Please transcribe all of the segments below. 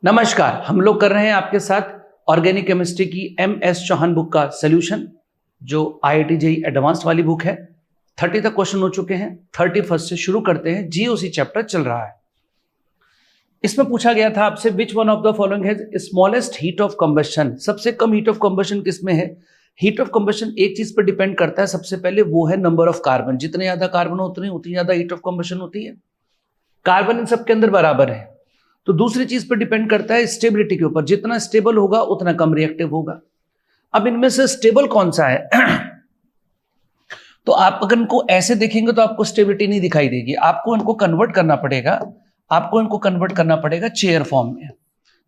नमस्कार, हम लोग कर रहे हैं आपके साथ ऑर्गेनिक केमिस्ट्री की MS चौहान बुक का सोल्यूशन, जो IIT-JEE एडवांस्ड वाली बुक है। 30 तक क्वेश्चन हो चुके हैं। 31 से शुरू करते हैं। GOC चैप्टर चल रहा है। इसमें पूछा गया था आपसे which one of the following has smallest heat of combustion. सबसे कम हीट ऑफ कंबशन किसमें है? हीट ऑफ कंबशन एक चीज पर डिपेंड करता है, सबसे पहले वो है नंबर ऑफ कार्बन। जितने ज्यादा कार्बन उतनी ज्यादा हीट ऑफ कंबशन होती है। कार्बन इन सबके अंदर बराबर है। तो दूसरी चीज पर डिपेंड करता है स्टेबिलिटी के ऊपर। जितना स्टेबल होगा उतना कम रिएक्टिव होगा। अब इनमें से स्टेबल कौन सा है? तो आप अगर इनको ऐसे देखेंगे तो आपको स्टेबिलिटी नहीं दिखाई देगी। आपको इनको कन्वर्ट करना पड़ेगा चेयर फॉर्म में।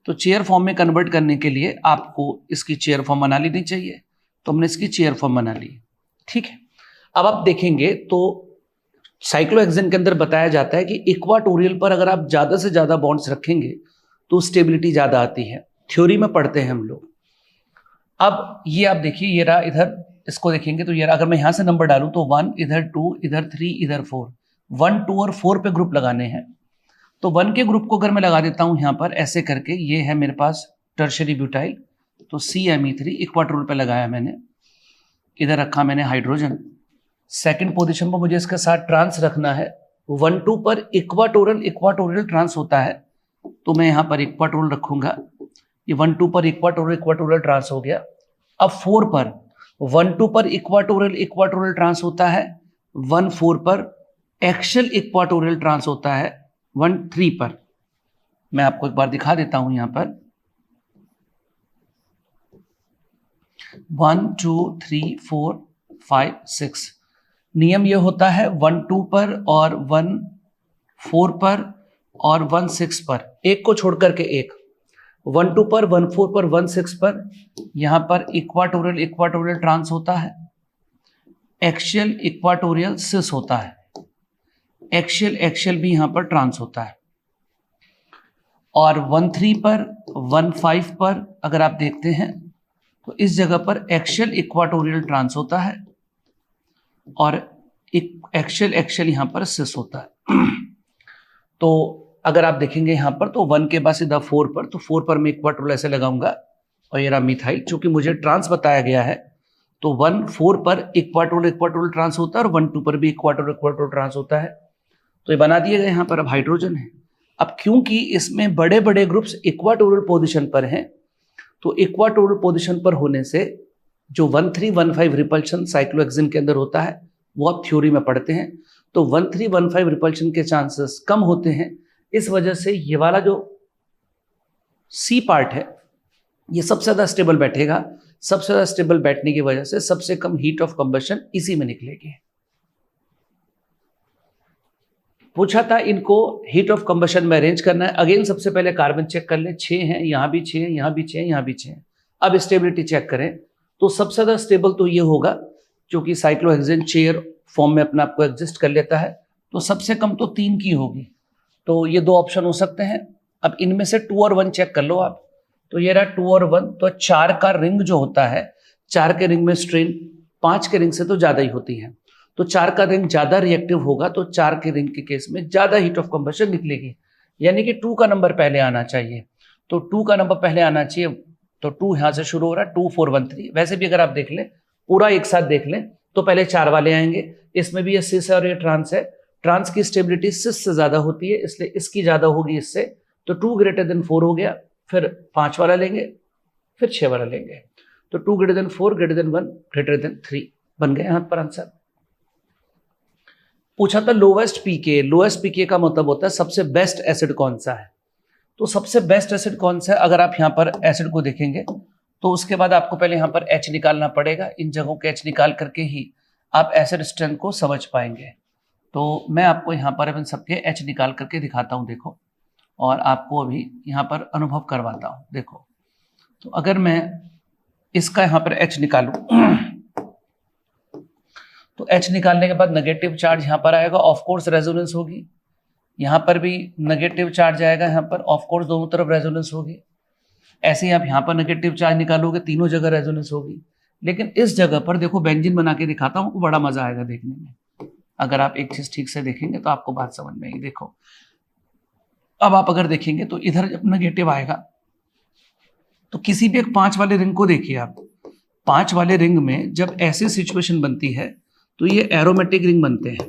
तो चेयर फॉर्म में कन्वर्ट करने के लिए आपको इसकी चेयर फॉर्म बना लेनी चाहिए। तो हमने इसकी चेयर फॉर्म बना ली, ठीक है। अब आप देखेंगे तो साइक्लोहेक्सेन के अंदर बताया जाता है कि इक्वाटोरियल पर अगर आप ज्यादा से ज्यादा बॉन्ड्स रखेंगे तो स्टेबिलिटी ज्यादा आती है। थ्योरी में पढ़ते हैं हम लोग। अब ये आप देखिए, ये रहा इधर, इसको देखेंगे तो ये रहा। अगर मैं यहां से नंबर डालूं तो 1 इधर, 2 इधर, 3 इधर, 4। 1, 2 और 4 पे ग्रुप लगाने हैं। तो 1 के ग्रुप को अगर मैं लगा देता हूं यहां पर ऐसे करके, ये है मेरे पास टर्शियरी ब्यूटाइल, तो CMe3 इक्वाटोरियल पे लगाया मैंने। इधर रखा मैंने हाइड्रोजन। सेकंड पोजीशन पर मुझे इसके साथ ट्रांस रखना है। 1, 2 पर इक्वाटोरियल ट्रांस होता है, तो मैं यहां पर इक्वाटोरियल रखूंगा। ये 1, 2 पर इक्वाटोरियल ट्रांस हो गया। अब 4 पर 1, 2 पर इक्वाटोरियल ट्रांस होता है। 1, 4 पर एक्सियल इक्वाटोरियल ट्रांस होता है। 1, 3 पर मैं आपको एक बार दिखा देता हूं। यहां पर 1, 2, 3, 4, 5, 6 नियम ये होता है 1, 2 पर और 1, 4 पर और 1, 6 पर, एक को छोड़कर के एक। 1, 2 पर, 1, 4 पर, 1, 6 पर यहां पर इक्वाटोरियल ट्रांस होता है। एक्सियल इक्वाटोरियल सिस होता है। एक्सियल भी यहां पर ट्रांस होता है। और 1, 3 पर, 1, 5 पर अगर आप देखते हैं तो इस जगह पर एक्सियल इक्वाटोरियल ट्रांस होता है और एक्सियल यहां पर सिस होता है। तो अगर आप देखेंगे यहां पर तो 1 के बाद सीधा 4 पर, तो 4 पर मैं इक्वाटोरियल ऐसे लगाऊंगा और ये रहा मिथाइल। चूंकि मुझे ट्रांस बताया गया है तो 1, 4 पर इक्वाटोरियल ट्रांस होता है और 1, 2 पर भी इक्वाटोरियल ट्रांस होता है। तो ये बना दिए गए। यहां पर अब हाइड्रोजन है। अब क्योंकि इसमें बड़े बड़े ग्रुप्स इक्वाटोरियल पोजिशन पर हैं, तो इक्वाटोरियल पोजिशन पर होने से जो 1, 3, 1, 5 रिपल्शन साइक्लोहेक्सेन के अंदर होता है वो आप थ्योरी में पढ़ते हैं। तो 1, 3, 1, 5 रिपल्शन के चांसेस कम होते हैं। इस वजह से ये वाला जो C पार्ट है ये सबसे ज्यादा स्टेबल बैठेगा। सबसे ज्यादा स्टेबल बैठने की वजह से सबसे कम हीट ऑफ कंबशन इसी में निकलेगी। पूछा था इनको हीट ऑफ कंबशन में अरेंज करना है। अगेन सबसे पहले कार्बन चेक कर ले। 6 हैं, यहां भी 6 हैं, यहां भी 6 हैं, यहां भी 6 हैं। अब स्टेबिलिटी चेक करें तो सबसे ज्यादा स्टेबल तो ये होगा क्योंकि साइक्लोहेक्सेन चेयर फॉर्म में अपना आपको एग्जिस्ट कर लेता है। तो सबसे कम तो 3 की होगी। तो ये 2 ऑप्शन हो सकते हैं। अब इनमें से 2 और 1 चेक कर लो आप। तो ये रहा 2 और 1। तो 4 का रिंग जो होता है, 4 के रिंग में स्ट्रेन 5 के रिंग से तो ज्यादा ही होती है। तो 4 का रिंग ज्यादा रिएक्टिव होगा, तो 4 के रिंग के केस में ज्यादा हीट ऑफ कंबशन निकलेगी। यानी कि 2 का नंबर पहले आना चाहिए। तो 2 का नंबर पहले आना चाहिए। तो 2 यहां से शुरू हो रहा है। 2, 4, 1, 3। वैसे भी अगर आप देख लें, पूरा एक साथ देख लें तो पहले 4 वाले आएंगे। इसमें भी ये सिस है और ये ट्रांस है। ट्रांस की स्टेबिलिटी सिस से ज्यादा होती है, इसलिए इसकी ज्यादा होगी इससे। तो 2 > 4 हो गया। फिर 5 वाला लेंगे, फिर 6 वाला लेंगे। तो 2 > 4 > 1 > 3 बन गए यहां पर आंसर। पूछा था लोवेस्ट पीके। लोवेस्ट पीके का मतलब होता है सबसे बेस्ट एसिड कौन सा है। तो सबसे बेस्ट एसिड कौन सा है? अगर आप यहां पर एसिड को देखेंगे तो उसके बाद आपको पहले यहां पर H निकालना पड़ेगा। इन जगहों के H निकाल करके ही आप एसिड स्ट्रेंथ को समझ पाएंगे। तो मैं आपको यहां पर इन सबके H निकाल करके दिखाता हूं, देखो, और आपको अभी यहां पर अनुभव करवाता हूं। देखो, तो अगर मैं इसका यहां पर H निकालूं तो H निकालने के बाद नेगेटिव चार्ज यहां पर आएगा, ऑफ कोर्स रेजोनेंस होगी। यहां पर भी नेगेटिव चार्ज आएगा, यहां पर ऑफ कोर्स दोनों तरफ रेजोनेंस होगी। ऐसे ही आप यहां पर नेगेटिव चार्ज निकालोगे, तीनों जगह रेजोनेंस होगी। लेकिन इस जगह पर देखो, बेंजीन बना के दिखाता हूं, बड़ा मजा आएगा देखने में। अगर आप एक चीज ठीक से देखेंगे तो आपको बात समझ में आएगी। देखो, अब आप अगर देखेंगे तो इधर जब नेगेटिव आएगा तो किसी भी एक 5 वाले रिंग को देखिए आप, 5 वाले रिंग में जब ऐसी सिचुएशन बनती है तो ये एरोमेटिक रिंग बनते हैं।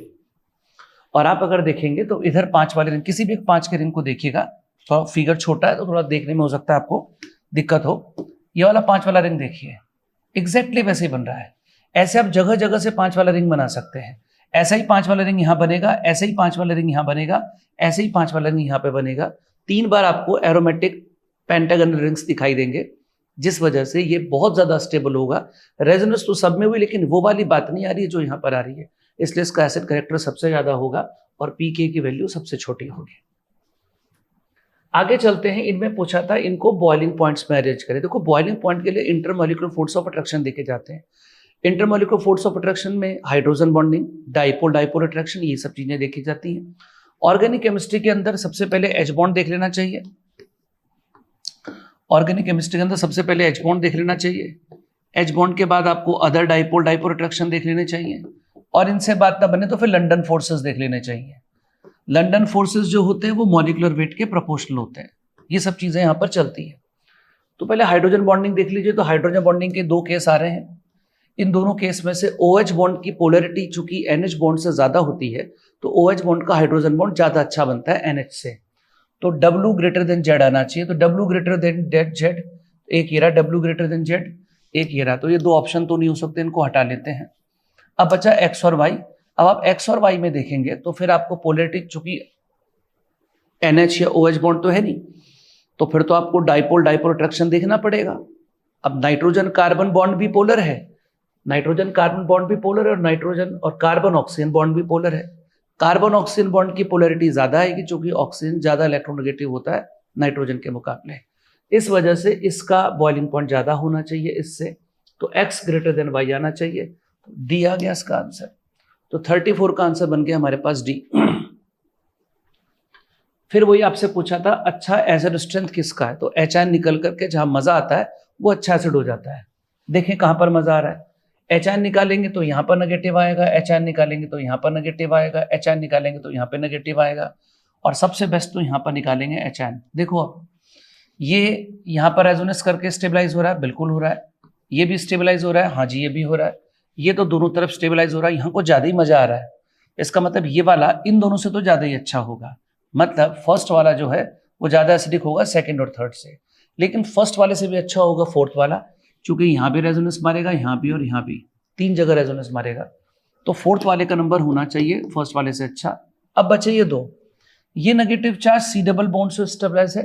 और आप अगर देखेंगे तो इधर 5 वाले रिंग, किसी भी एक 5 के रिंग को देखिएगा, थोड़ा फिगर छोटा है तो थोड़ा देखने में हो सकता है आपको दिक्कत हो। ये वाला 5 वाला रिंग देखिए, एग्जैक्टली वैसे ही बन रहा है। ऐसे आप जगह जगह से 5 वाला रिंग बना सकते हैं। ऐसा ही 5 वाला रिंग यहाँ बनेगा, ऐसे ही 5 वाला रिंग यहाँ बनेगा, ऐसे ही 5 वाला रिंग यहाँ पे बनेगा। 3 बार आपको एरोमेटिक पेंटागन रिंग्स दिखाई देंगे, जिस वजह से ये बहुत ज्यादा स्टेबल होगा। रेजोनेंस तो सब में हुई, लेकिन वो वाली बात नहीं आ रही है जो यहाँ पर आ रही है, इसलिए इसका एसिड करेक्टर सबसे ज्यादा होगा और पीके की वैल्यू सबसे छोटी होगी। आगे चलते हैं, इनमें पूछा था इनको बॉइलिंग पॉइंट्स में अरेंज करें। देखो बॉइलिंग पॉइंट के लिए इंटरमॉलिक्यूलर फोर्स ऑफ अट्रैक्शन देखे जाते हैं। इंटरमॉलिक्यूलर फोर्स ऑफ अट्रैक्शन में hydrogen bonding, dipole dipole attraction, ये सब चीजें देखी जाती हैं। ऑर्गेनिक केमिस्ट्री के अंदर सबसे पहले एच बॉन्ड देख लेना चाहिए। ऑर्गेनिक केमिस्ट्री के अंदर सबसे पहले एच बॉन्ड देख लेना चाहिए। एच बॉन्ड के बाद आपको अदर डाइपोल डाइपोल अट्रैक्शन देख लेने चाहिए, और इनसे बात ना बने तो फिर लंदन फोर्सेस देख लेने चाहिए। लंदन फोर्सेस जो होते हैं वो मॉलिक्यूलर वेट के प्रोपोर्शनल होते हैं। ये सब चीजें यहाँ पर चलती हैं। तो पहले हाइड्रोजन बॉन्डिंग देख लीजिए। तो हाइड्रोजन बॉन्डिंग के 2 केस आ रहे हैं। इन दोनों केस में से OH बॉन्ड की पोलैरिटी चूंकि NH बॉन्ड से ज्यादा होती है, तो OH बॉन्ड का हाइड्रोजन बॉन्ड ज्यादा अच्छा बनता है NH से। तो W ग्रेटर देन Z आना चाहिए। तो W ग्रेटर देन Z, एक ये रहा W ग्रेटर देन Z, एक ये रहा। तो ये 2 ऑप्शन तो नहीं हो सकते, इनको हटा लेते हैं। अब बचा X और Y। अब आप X और Y में देखेंगे तो फिर आपको पोलैरिटी, चूंकि NH या OH बॉन्ड तो है नहीं, तो फिर तो आपको डाइपोल डाइपोल अट्रैक्शन देखना पड़ेगा। अब नाइट्रोजन कार्बन बॉन्ड भी पोलर है, नाइट्रोजन कार्बन बॉन्ड भी पोलर है, और नाइट्रोजन और कार्बन ऑक्सीजन बॉन्ड भी पोलर है। कार्बन ऑक्सीजन बॉन्ड की पोलैरिटी ज्यादा आएगी, क्योंकि ऑक्सीजन ज्यादा इलेक्ट्रोनेगेटिव होता है नाइट्रोजन के मुकाबले। इस वजह से इसका बॉइलिंग पॉइंट ज्यादा होना चाहिए इससे। तो X ग्रेटर देन Y आना चाहिए। तो D आ गया इसका आंसर। तो 34 का आंसर बन गया हमारे पास D। फिर वही आपसे पूछा था अच्छा एसिड स्ट्रेंथ किसका है। तो HN निकल करके जहां मजा आता है वो अच्छा एसिड हो जाता है। देखें कहां पर मजा आ रहा है। HN निकालेंगे तो यहाँ पर नेगेटिव आएगा, HN निकालेंगे तो यहाँ पर नेगेटिव आएगा, HN निकालेंगे तो यहाँ पे नेगेटिव आएगा, और सबसे बेस्ट तो यहाँ पर निकालेंगे HN। देखो अब ये यहाँ पर रेजोनेंस करके स्टेबलाइज हो रहा है, बिल्कुल हो रहा है। ये भी स्टेबलाइज हो रहा है, हाँ जी ये भी हो रहा है। ये तो दोनों तरफ स्टेबलाइज हो रहा है, यहाँ को ज्यादा ही मजा आ रहा है। इसका मतलब ये वाला इन दोनों से तो ज्यादा ही अच्छा होगा। मतलब फर्स्ट वाला जो है वो ज्यादा एसिडिक होगा सेकंड और थर्ड से, लेकिन फर्स्ट वाले से भी अच्छा होगा फोर्थ वाला, क्योंकि यहाँ भी रेजोनेंस मारेगा, यहाँ भी और यहाँ भी, 3 जगह रेजोनेंस मारेगा। तो फोर्थ वाले का नंबर होना चाहिए फर्स्ट वाले से अच्छा। अब बचे ये 2। ये negative charge C double bond से स्टेबलाइज है,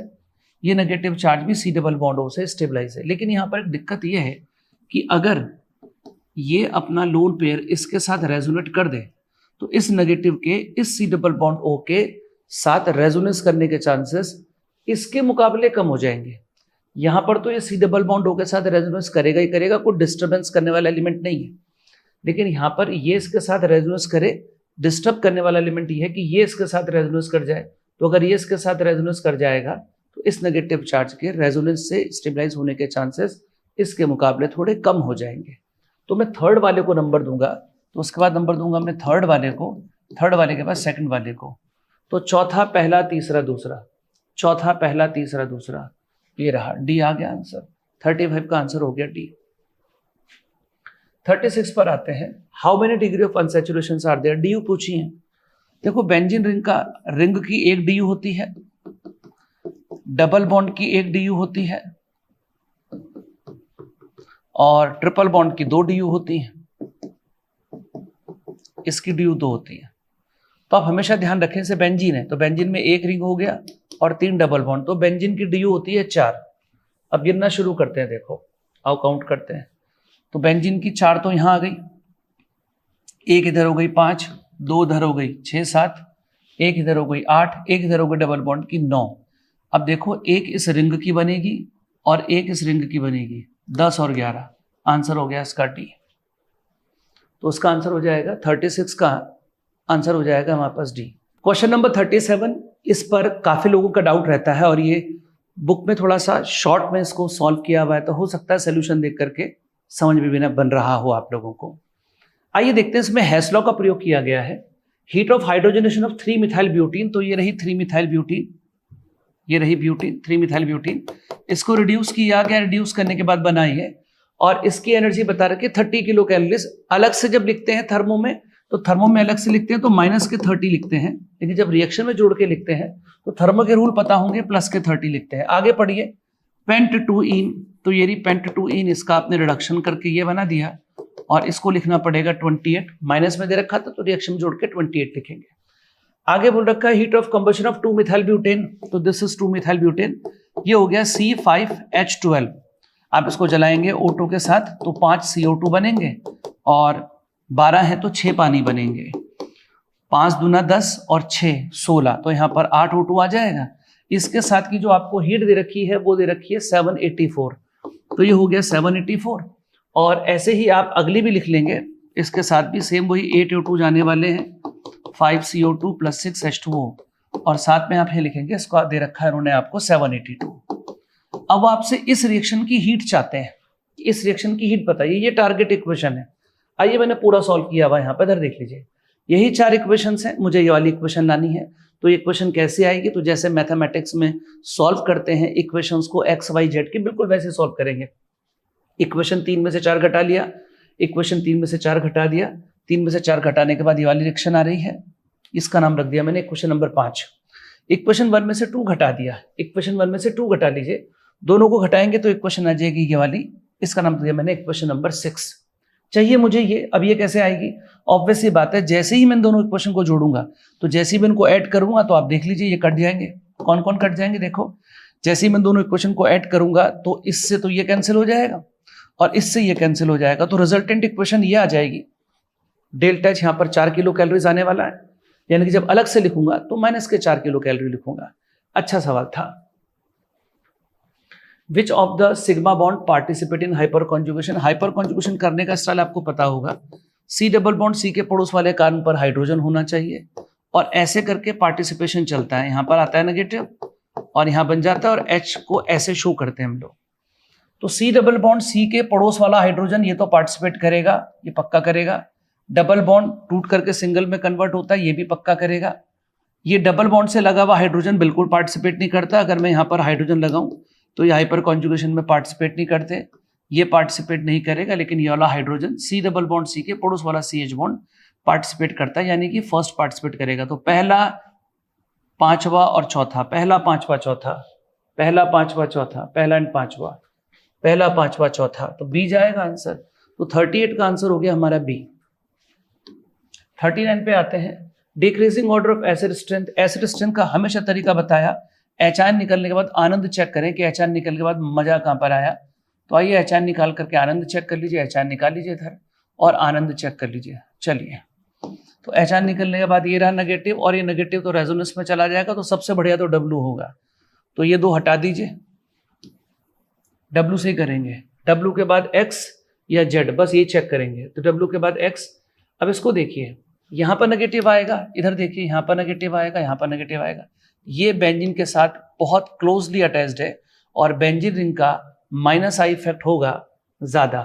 ये नेगेटिव चार्ज भी C डबल बॉन्ड से स्टेबलाइज है। लेकिन यहाँ पर एक दिक्कत ये है कि अगर ये अपना लोन पेयर इसके साथ रेजोनेट कर दे तो इस नेगेटिव के इस C डबल बॉन्ड O के साथ रेजोनेंस करने के चांसेस इसके मुकाबले कम हो जाएंगे। यहां पर तो ये C डबल बॉन्ड O के साथ रेजोनेंस करेगा ही करेगा, कोई डिस्टर्बेंस करने वाला एलिमेंट नहीं है। लेकिन यहां पर ये इसके साथ रेजोनेंस करे, डिस्टर्ब करने वाला एलिमेंट ये है कि ये इसके साथ रेजोनेंस कर जाए। तो अगर ये इसके साथ रेजोनेंस कर जाएगा तो इस नेगेटिव चार्ज के रेजोनेंस से स्टेबलाइज होने के चांसेस इसके मुकाबले थोड़े कम हो जाएंगे। तो मैं थर्ड वाले को नंबर दूंगा, तो उसके बाद नंबर दूंगा मैं थर्ड वाले को, थर्ड वाले के बाद सेकंड वाले को। तो चौथा पहला तीसरा दूसरा, चौथा पहला तीसरा दूसरा, ये रहा डी आ गया आंसर। 35 का आंसर हो गया डी। 36 पर आते हैं। How many degree of unsaturation are there, डी यू पूछी है। देखो बेंजीन रिंग की एक डी यू होती है, डबल बॉन्ड की एक डी यू होती है, और ट्रिपल बॉन्ड की 2 डी यू होती है, इसकी डी यू 2 होती है। तो आप हमेशा ध्यान रखें से बेंजीन है तो बेंजीन में 1 रिंग हो गया और 3 डबल बॉन्ड, तो बेंजीन की डी यू होती है 4। अब गिनना शुरू करते हैं, देखो आओ काउंट करते हैं। तो बेंजीन की 4 तो यहां आ गई, 1 इधर हो गई 5, 2 इधर हो गई 6 7, 1 इधर हो गई 8, 1 इधर हो गई डबल बॉन्ड की 9। अब देखो एक इस रिंग की बनेगी और एक इस रिंग की बनेगी, 10 और 11, आंसर हो गया इसका डी। तो उसका आंसर हो जाएगा 36 का आंसर हो जाएगा हमारे पास डी। क्वेश्चन नंबर 37, इस पर काफी लोगों का डाउट रहता है और ये बुक में थोड़ा सा शॉर्ट में इसको सॉल्व किया हुआ है, तो हो सकता है सोल्यूशन देख करके समझ में भी ना बन रहा हो आप लोगों को। आइए देखते हैं, इसमें हेस लॉ का प्रयोग किया गया है। Heat of hydrogenation of 3 methyl butene, तो ये रही 3 मिथाइल ब्यूटीन, ये रही ब्यूटीन, 3 मिथाइल ब्यूटीन। इसको रिड्यूस किया गया, रिड्यूस करने के बाद बनाई है और इसकी एनर्जी बता रखी है 30 किलो कैलोरीज। अलग से जब लिखते हैं थर्मो में, तो थर्मो में अलग से लिखते हैं तो माइनस के 30 लिखते हैं, लेकिन जब रिएक्शन में जोड़ के लिखते हैं तो थर्मो के रूल पता होंगे, प्लस के 30 लिखते हैं। आगे पढ़िए, पेंट टू इन, तो ये रही पेंट टू इन, इसका आपने रिडक्शन करके ये बना दिया और इसको लिखना पड़ेगा 28, माइनस में दे रखा था तो रिएक्शन में जोड़ के 28 लिखेंगे। आगे बोल रखा है heat of combustion of 2 methyl butane, तो दिस इज 2 मिथाइल ब्यूटेन, ये हो गया C5H12। आप इसको जलाएंगे O2 के साथ तो 5 CO2 बनेंगे और 12 है तो 6 पानी बनेंगे। 5 दूना 10 और 6 16, तो यहाँ पर 8 O2 आ जाएगा। इसके साथ की जो आपको हीट दे रखी है वो दे रखी है 784, तो ये हो गया 784। और ऐसे ही आप अगली भी लिख लेंगे, इसके साथ भी सेम वही 8 O2 जाने वाले हैं, 5 CO2 प्लस 6 H2O, और साथ में आप ये लिखेंगे, इसको दे रखा है उन्होंने आपको 782। अब आपसे इस रिएक्शन की हीट चाहते हैं, इस रिएक्शन की हीट बताइए, ये टारगेट इक्वेशन है। आइए मैंने पूरा सॉल्व किया हुआ यहाँ पे, इधर देख लीजिए, यही 4 इक्वेशंस हैं, मुझे ये वाली इक्वेशन लानी है। तो इक्वेशन कैसे आएगी, तो जैसे मैथमेटिक्स में सॉल्व करते हैं इक्वेशंस को एक्स वाई जेड की, बिल्कुल वैसे सॉल्व करेंगे। इक्वेशन 3 में से 4 घटा लिया, इक्वेशन 3 में से 4 घटा दिया, 3 में से 4 घटाने के बाद ये वाली रिएक्शन आ रही है, इसका नाम रख दिया मैंने इक्वेशन नंबर 5। इक्वेशन 1 में से 2 घटा दिया, इक्वेशन 1 में से 2 घटा लीजिए, दोनों को घटाएंगे तो इक्वेशन आ जाएगी ये वाली, इसका नाम दिया मैंने इक्वेशन नंबर 6। चाहिए मुझे ये, अब ये कैसे आएगी, ऑब्वियस सी बात है, जैसे ही मैं दोनों इक्वेशन को जोड़ूंगा, तो जैसे ही मैं इनको ऐड करूंगा तो आप देख लीजिए ये कट जाएंगे। कौन कौन कट जाएंगे, देखो, जैसे ही मैं दोनों इक्वेशन को ऐड करूंगा तो इससे तो ये कैंसिल हो जाएगा और इससे ये कैंसिल हो जाएगा, तो रिजल्टेंट इक्वेशन ये आ जाएगी। डेल्टा एच यहाँ पर 4 किलो कैलोरीज आने वाला है, यानी कि जब अलग से लिखूंगा तो माइनस के 4 किलो कैलोरी लिखूंगा। अच्छा सवाल था। विच of the sigma bond participate in hyper conjugation, hyper conjugation करने का स्टाइल आपको पता होगा, सी डबल बॉन्ड सी के पड़ोस वाले कार्बन पर हाइड्रोजन होना चाहिए और ऐसे करके पार्टिसिपेशन चलता है। यहाँ पर आता है नेगेटिव और यहाँ बन जाता है और H को ऐसे शो करते हैं हम लोग। तो सी डबल बॉन्ड सी के पड़ोस वाला हाइड्रोजन ये तो पार्टिसिपेट करेगा, ये पक्का करेगा। डबल बॉन्ड टूट करके सिंगल में कन्वर्ट होता है, ये भी पक्का करेगा। ये डबल बॉन्ड से लगा हुआ हाइड्रोजन बिल्कुल पार्टिसिपेट नहीं करता, अगर मैं यहाँ पर हाइड्रोजन लगाऊं तो ये हाइपर कॉन्जुगेशन में पार्टिसिपेट नहीं करते, ये पार्टिसिपेट नहीं करेगा, लेकिन ये वाला hydrogen C double bond C के पड़ोस वाला CH बॉन्ड पार्टिसिपेट करता है, यानी कि फर्स्ट पार्टिसिपेट करेगा। तो पहला, पांचवा और चौथा, पहला पांचवा चौथा, पहला पांचवा चौथा, पहला एंड पांचवा, पहला पांचवा चौथा, तो बी जाएगा आंसर। तो 38 का आंसर हो गया हमारा बी। 39 पे आते हैं, decreasing order of acid strength. Acid strength का हमेशा तरीका बताया, एचआईएन निकलने के बाद आनंद चेक करें कि एचआईएन निकलने के बाद मजा कहाँ पर आया। तो आइए एचआईएन निकाल करके आनंद चेक कर लीजिए, एचआईएन निकाल लीजिए इधर और आनंद चेक कर लीजिए। चलिए, तो एचआईएन निकलने के बाद ये रहा नेगेटिव और ये नेगेटिव तो रेजोनेंस में चला जाएगा, तो सबसे बढ़िया तो डब्लू होगा, तो ये 2 हटा दीजिए, डब्लू से ही करेंगे। डब्लू के बाद एक्स या जेड, बस ये चेक करेंगे, तो डब्लू के बाद एक्स। अब इसको देखिए, यहाँ पर नेगेटिव आएगा, इधर देखिए यहाँ पर नेगेटिव आएगा, यहाँ पर नेगेटिव आएगा। ये बेंजीन के साथ बहुत क्लोजली अटैच्ड है और बेंजीन रिंग का माइनस आई इफेक्ट होगा ज़्यादा।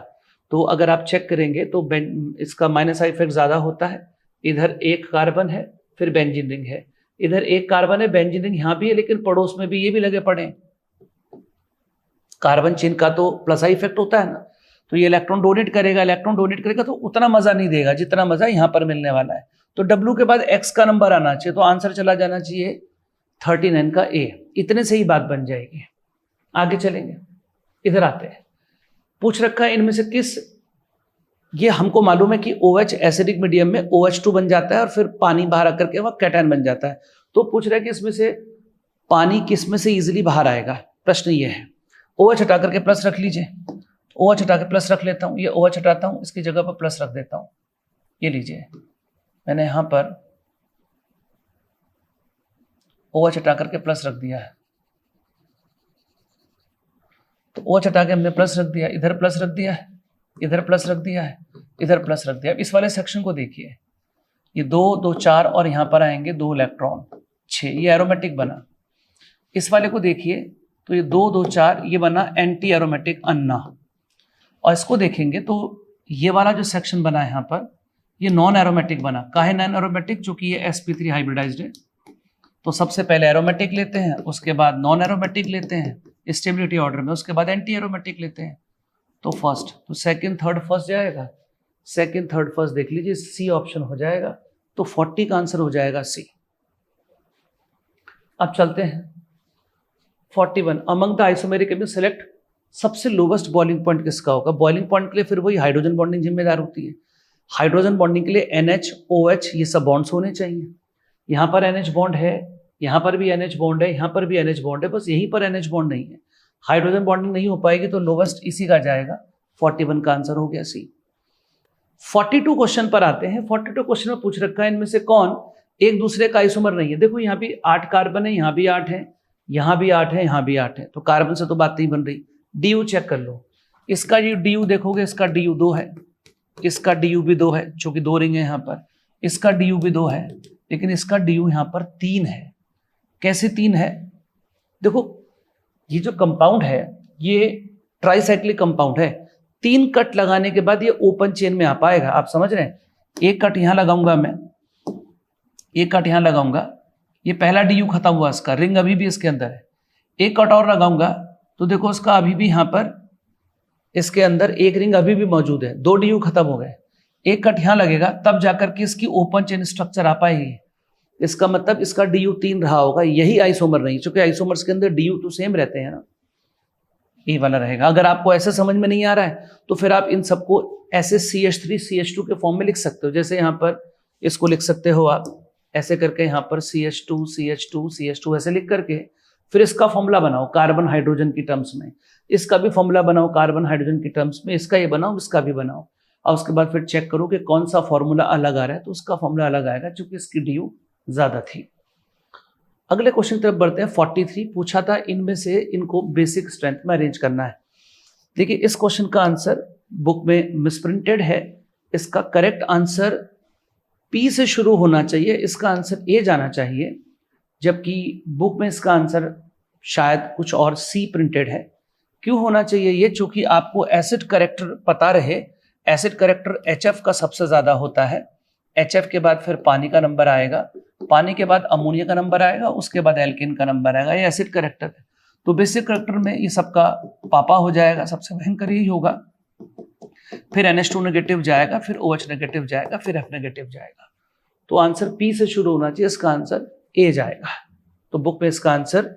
तो अगर आप चेक करेंगे तो इसका माइनस आई इफेक्ट ज़्यादा होता है। इधर एक कार्बन है, फिर बेंजीन रिंग है, इधर एक कार्बन है, बेंजीन रिंग यहाँ भी है, लेकिन पड़ोस में भी ये भी लगे पड़े। कार्बन चेन का तो प्लस आई इफेक्ट होता है ना, तो ये इलेक्ट्रॉन डोनेट करेगा, इलेक्ट्रॉन डोनेट करेगा तो उतना मजा नहीं देगा जितना मजा यहाँ पर मिलने वाला है। तो डब्ल्यू के बाद एक्स का नंबर आना चाहिए, तो आंसर चला जाना चाहिए 39 का ए। इतने से ही बात बन जाएगी। आगे चलेंगे, इधर आते हैं। पूछ रखा है इनमें से किस, ये हमको मालूम है कि OH एसिडिक मीडियम में OH2 बन जाता है और फिर पानी बाहर आकर के वह कैटायन बन जाता है। तो पूछ रहा है कि इसमें से पानी किस में से इजीली बाहर आएगा। प्रश्न ये है, OH हटा करके प्लस रख लीजिए, OH हटा के प्लस रख लेता हूँ, ये OH हटाता हूँ, इसकी जगह पर प्लस रख देता हूँ। ये लीजिए, मैंने यहाँ पर OH हटा करके प्लस रख दिया है, तो OH हटा के हमने प्लस रख दिया, इधर प्लस रख दिया है, इधर प्लस रख दिया है, इधर प्लस रख दिया। अब इस वाले सेक्शन को देखिए, ये 2 2 4 और यहाँ पर आएंगे 2 इलेक्ट्रॉन 6, ये एरोमेटिक बना। इस वाले को देखिए तो ये 2 2 4 ये बना एंटी एरोमेटिक अन्ना। और इसको देखेंगे तो ये वाला जो सेक्शन बना है यहाँ पर, ये नॉन एरोमेटिक बना। काहे नॉन एरोमेटिक, जो कि ये sp3 हाइब्रिडाइज्ड है, तो सबसे पहले एरोमेटिक लेते हैं, उसके बाद नॉन एरोमेटिक लेते हैं स्टेबिलिटी ऑर्डर में, उसके बाद एंटी एरोमेटिक लेते हैं। तो फर्स्ट, तो सेकंड थर्ड फर्स्ट जाएगा, सेकंड थर्ड फर्स्ट देख लीजिए, सी ऑप्शन हो जाएगा। तो 40 का आंसर हो जाएगा सी। अब चलते हैं 41, among the isomeric chemical select सबसे लोवेस्ट बॉइलिंग पॉइंट किसका होगा। बॉइलिंग पॉइंट के लिए फिर वही हाइड्रोजन बॉन्डिंग जिम्मेदार होती है। हाइड्रोजन बॉन्डिंग के लिए NH OH ये सब बॉन्ड्स होने चाहिए। यहाँ पर NH बॉन्ड है, यहाँ पर भी NH बॉन्ड है, यहाँ पर भी NH बॉन्ड है, बस यहीं पर NH बॉन्ड नहीं है। हाइड्रोजन बॉन्डिंग नहीं हो पाएगी तो लोवेस्ट इसी का जाएगा। 41 का आंसर हो गया सी। 42 क्वेश्चन पर आते हैं। 42 क्वेश्चन में पूछ रखा है इनमें से कौन एक दूसरे का आइसोमर नहीं है। देखो यहाँ भी 8 कार्बन है, यहाँ भी 8 है, यहाँ भी 8 है, यहाँ भी 8 है, तो कार्बन से तो बात नहीं बन रही। DU चेक कर लो, इसका ये DU देखोगे, इसका DU 2 है, इसका DU भी 2 है, चूंकि 2 रिंग है यहाँ पर, इसका DU भी 2 है, लेकिन इसका DU यहाँ पर 3 है। कैसे 3 है? देखो ये जो कंपाउंड है ये ट्राइसाइक्लिक कंपाउंड है, 3 कट लगाने के बाद ये ओपन चेन में आ पाएगा। आप समझ रहे हैं? एक कट यहां लगाऊंगा मैं, एक कट यहां लगाऊंगा, ये पहला DU खत्म हुआ, इसका रिंग अभी भी इसके अंदर है। एक कट और लगाऊंगा तो देखो इसका अभी भी यहां पर इसके अंदर एक रिंग अभी भी मौजूद है, 2 DU खत्म हो गए। एक कट यहां लगेगा तब जाकर के इसकी ओपन चेन स्ट्रक्चर आ पाएगी। इसका मतलब इसका DU 3 रहा होगा, यही आइसोमर नहीं, क्योंकि आइसोमर्स के अंदर DU तो सेम रहते हैं ना, ये वाला रहेगा। अगर आपको ऐसे समझ में नहीं आ रहा है तो फिर आप इन सबको ऐसे CH3 CH2 के फॉर्म में लिख सकते हो। जैसे यहाँ पर इसको लिख सकते हो आप ऐसे करके, यहाँ पर CH2 CH2 CH2 ऐसे लिख करके फिर इसका फॉर्मूला बनाओ कार्बन हाइड्रोजन की टर्म्स में, इसका भी फॉर्मूला बनाओ कार्बन हाइड्रोजन की टर्म्स में, इसका ये बनाओ, इसका भी बनाओ, और उसके बाद फिर चेक करो कि कौन सा फॉर्मूला अलग आ रहा है, तो उसका फॉर्मूला अलग आएगा क्योंकि इसकी DU ज्यादा थी। अगले क्वेश्चन की तरफ बढ़ते हैं। 43 पूछा था इनमें से इनको बेसिक स्ट्रेंथ में अरेंज करना है। देखिए इस क्वेश्चन का आंसर बुक में मिसप्रिंटेड है, इसका करेक्ट आंसर P से शुरू होना चाहिए, इसका आंसर A जाना चाहिए, जबकि बुक में इसका आंसर शायद कुछ और C प्रिंटेड है। क्यों होना चाहिए ये? चूंकि आपको एसिड करेक्टर पता रहे, एसिड करेक्टर HF का सबसे ज्यादा होता है, HF के बाद फिर पानी का नंबर आएगा, पानी के बाद अमोनिया का नंबर आएगा, उसके बाद एल्केन का नंबर आएगा, ये एसिड करेक्टर है। तो बेसिक करेक्टर में ये सबका पापा हो जाएगा, सबसे भयंकर यही होगा। फिर NH2 नेगेटिव जाएगा, फिर OH नेगेटिव जाएगा, फिर F नेगेटिव जाएगा। तो आंसर P से शुरू होना चाहिए, इसका आंसर A जाएगा। तो बुक में इसका आंसर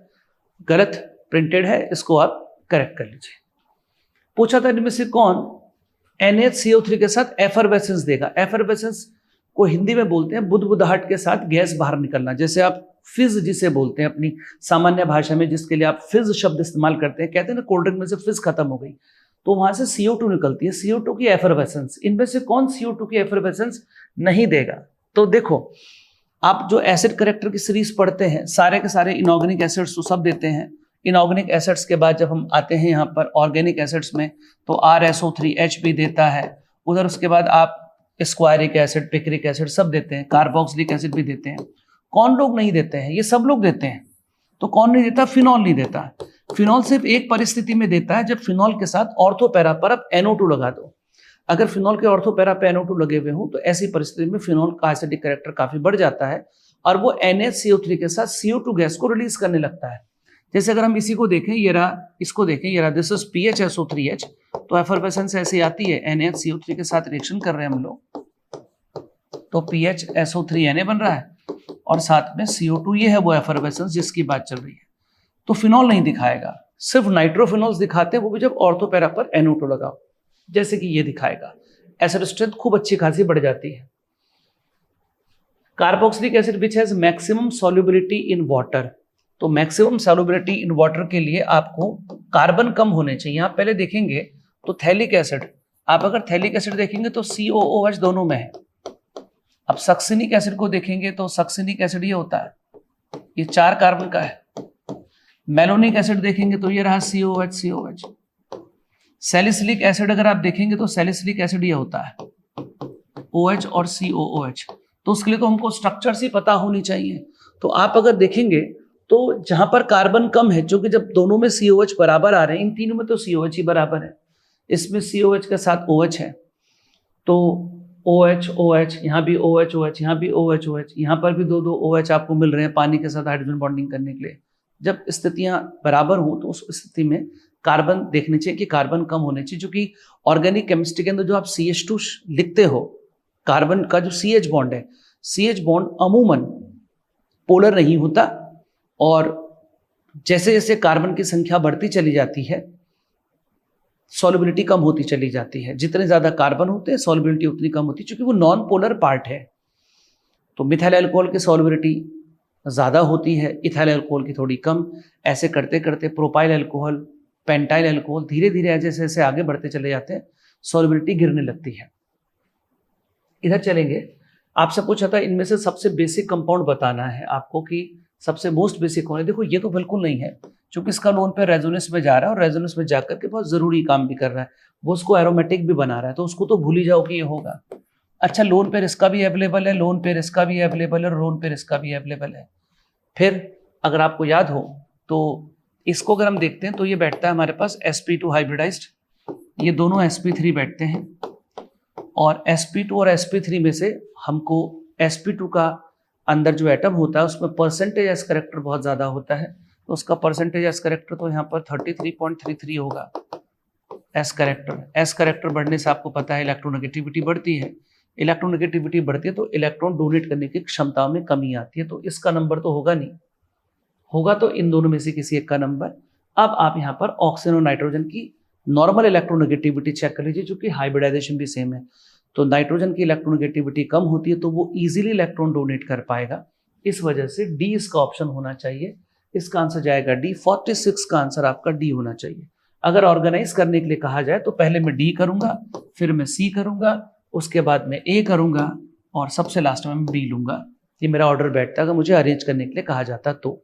गलत प्रिंटेड है, इसको आप करेक्ट कर लीजिए। पूछा था इनमें से कौन NaCO3 के साथ एफरवेसेंस देगा। एफरवेसेंस को हिंदी में बोलते हैं बुदबुदाहट के साथ गैस बाहर निकलना। जैसे आप फिज जिसे बोलते हैं अपनी सामान्य भाषा में, जिसके लिए आप फिज शब्द इस्तेमाल करते हैं, कहते हैं ना कोल्ड ड्रिंक में से फिज खत्म हो गई, तो वहां से CO2 निकलती है, CO2 की एफरवेसेंस। इनमें से कौन CO2 की एफरवेसेंस नहीं देगा? तो देखो आप जो एसिड करेक्टर की सीरीज पढ़ते हैं, सारे के सारे इनऑर्गेनिक एसिड्स तो सब देते हैं। इनऑर्गेनिक एसिड्स के बाद जब हम आते हैं यहाँ पर ऑर्गेनिक एसिड्स में, तो RSO3H भी देता है उधर, उसके बाद आप स्क्वायरिक एसिड, पिक्रिक एसिड सब देते हैं, कार्बोक्सिलिक एसिड भी देते हैं। कौन लोग नहीं देते हैं? ये सब लोग देते हैं। तो कौन नहीं देता? फिनॉल नहीं देता। फिनॉल सिर्फ एक परिस्थिति में देता है, जब फिनॉल के साथ ऑर्थोपैरा पर आप NO2 लगा दो। अगर फिनॉल के ऑर्थोपैरा पे NO2 लगे हुए हों तो ऐसी परिस्थिति में फिनॉल का एसिडिक कैरेक्टर काफी बढ़ जाता है और वो NaCO3 के साथ CO2 गैस को रिलीज करने लगता है। जैसे अगर हम इसी को देखें, ये रहा, इसको देखें, ये रहा, दिस इज PHSO3H, तो एफरवेसेंस ऐसी आती है, NaCO3 के साथ रिएक्शन कर रहे हैं हम लोग, तो PHSO3Na बन रहा है और साथ में CO2, ये है वो एफरवेसेंस जिसकी बात चल रही है। तो फिनॉल नहीं दिखाएगा, सिर्फ नाइट्रोफिनॉल्स दिखाते हैं, वो भी जब ऑर्थोपैरा पर NO2 लगाओ, जैसे कि ये दिखाएगा। एसिड स्ट्रेंथ खूब अच्छी खासी बढ़ जाती है। Carboxylic acid which has maximum solubility in water, तो मैक्सिमम सॉल्युबिलिटी इन वाटर के लिए आपको कार्बन कम होने चाहिए। आप पहले देखेंगे तो थैलिक एसिड, आप अगर थैलिक एसिड देखेंगे तो COOH दोनों में है। अब सक्सिनिक एसिड को देखेंगे तो सक्सिनिक एसिड ये होता है, ये 4 कार्बन का है। मेलोनिक एसिड देखेंगे तो ये रहा COH। सैलिसिलिक एसिड अगर आप देखेंगे तो सैलिसिलिक एसिड ये होता है, OH और COOH। तो उसके लिए तो हमको स्ट्रक्चर्स ही पता होनी चाहिए। तो आप अगर देखेंगे तो जहां पर कार्बन कम है, जो कि जब दोनों में COH बराबर आ रहे हैं, इन तीनों में तो COH ही बराबर है, इसमें COH के साथ OH है, तो OH OH, यहाँ भी OH OH, यहाँ भी OH OH, यहाँ पर भी दो दो OH आपको मिल रहे हैं पानी के साथ हाइड्रोजन बॉन्डिंग करने के लिए। जब स्थितियां बराबर हों तो उस स्थिति में कार्बन देखने चाहिए कि कार्बन कम होने चाहिए, क्योंकि ऑर्गेनिक केमिस्ट्री के अंदर जो आप CH2 लिखते हो, कार्बन का जो CH बॉन्ड है, CH बॉन्ड अमूमन पोलर नहीं होता, और जैसे जैसे कार्बन की संख्या बढ़ती चली जाती है सॉल्युबिलिटी कम होती चली जाती है। जितने ज्यादा कार्बन होते हैं सॉल्युबिलिटी उतनी कम होती है, क्योंकि वो नॉन पोलर पार्ट है। तो मिथाइल अल्कोहल की सॉल्युबिलिटी ज़्यादा होती है, इथाइल अल्कोहल की थोड़ी कम। ऐसे करते करते प्रोपाइल अल्कोहल, पेंटाइल अल्कोहल, धीरे धीरे जैसे जैसे आगे बढ़ते चले जाते हैं सॉल्युबिलिटी गिरने लगती है। इधर चलेंगे, आपसे पूछा था इनमें से सबसे बेसिक कंपाउंड बताना है आपको कि सबसे मोस्ट बेसिक कौन है। देखो ये तो बिल्कुल नहीं है, क्योंकि इसका लोन पे रेजोनेंस में जा रहा है और रेजोनेंस में जाकर के बहुत जरूरी काम भी कर रहा है, वो उसको एरोमेटिक भी बना रहा है, तो उसको तो भूल ही जाओ कि ये होगा। अच्छा, लोन पेयर इसका भी अवेलेबल है, लोन पेयर इसका भी अवेलेबल है, और लोन पेयर इसका भी अवेलेबल है। फिर अगर आपको याद हो तो इसको अगर हम देखते हैं तो ये बैठता है हमारे पास sp2 हाइब्रिडाइज्ड, ये दोनों sp3 बैठते हैं, और sp2 और sp3 में से हमको sp2 का अंदर जो एटम होता है उसमें परसेंटेज एस करेक्टर बहुत ज़्यादा होता है, तो उसका परसेंटेज एस करेक्टर तो यहाँ पर 33.33 होगा। एस करेक्टर बढ़ने से आपको पता है इलेक्ट्रोनेगेटिविटी बढ़ती है, इलेक्ट्रोनेगेटिविटी बढ़ती है तो इलेक्ट्रॉन डोनेट करने की क्षमता में कमी आती है, तो इसका नंबर तो होगा नहीं, होगा तो इन दोनों में से किसी एक का नंबर। अब आप यहाँ पर ऑक्सीजन और नाइट्रोजन की नॉर्मल इलेक्ट्रोनेगेटिविटी चेक कर लीजिए, चूंकि हाइब्रिडाइजेशन भी सेम है, तो नाइट्रोजन की इलेक्ट्रोनेगेटिविटी कम होती है तो वो इजीली इलेक्ट्रॉन डोनेट कर पाएगा, इस वजह से डी इसका ऑप्शन होना चाहिए। इसका आंसर जाएगा डी, 46 का आंसर आपका डी होना चाहिए। अगर ऑर्गेनाइज करने के लिए कहा जाए तो पहले मैं डी करूंगा, फिर मैं सी करूंगा, उसके बाद मैं ए करूंगा, और सबसे लास्ट में मैं बी लूंगा। ये मेरा ऑर्डर बैठता अगर मुझे अरेंज करने के लिए कहा जाता तो।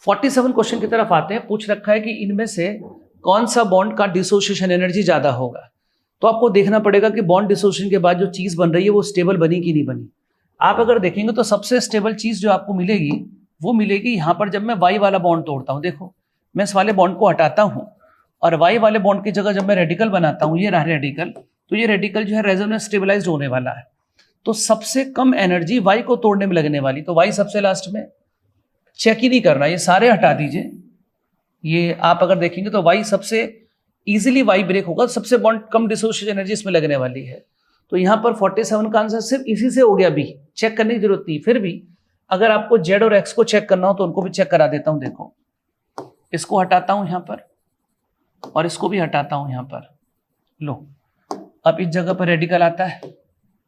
47 क्वेश्चन की तरफ आते हैं। पूछ रखा है कि इनमें से कौन सा बॉन्ड का डिसोसिएशन एनर्जी ज्यादा होगा। तो आपको देखना पड़ेगा कि बॉन्ड डिसोसिएशन के बाद जो चीज बन रही है वो स्टेबल बनी कि नहीं बनी। आप अगर देखेंगे तो सबसे स्टेबल चीज जो आपको मिलेगी वो मिलेगी यहाँ पर, जब मैं वाई वाला बॉन्ड तोड़ता हूँ। देखो मैं इस वाले बॉन्ड को हटाता हूँ और वाई वाले बॉन्ड की जगह जब मैं रेडिकल बनाता हूँ, ये रहा रेडिकल, तो ये रेडिकल जो है रेजोनेंस स्टेबलाइज्ड होने वाला है, तो सबसे कम एनर्जी वाई को तोड़ने में लगने वाली, तो वाई सबसे लास्ट में। चेक ही नहीं करना, ये सारे हटा दीजिए। ये आप अगर देखेंगे तो वाई सबसे इजीली वाई ब्रेक होगा, सबसे बॉन्ड कम डिसोसिएशन एनर्जी इसमें लगने वाली है। तो यहाँ पर 47 का आंसर सिर्फ इसी से हो गया बी, चेक करने की जरूरत नहीं। फिर भी अगर आपको जेड और एक्स को चेक करना हो तो उनको भी चेक करा देता हूँ। देखो इसको हटाता हूँ यहाँ पर और इसको भी हटाता हूँ यहाँ पर। लो अब इस जगह पर रेडिकल आता है,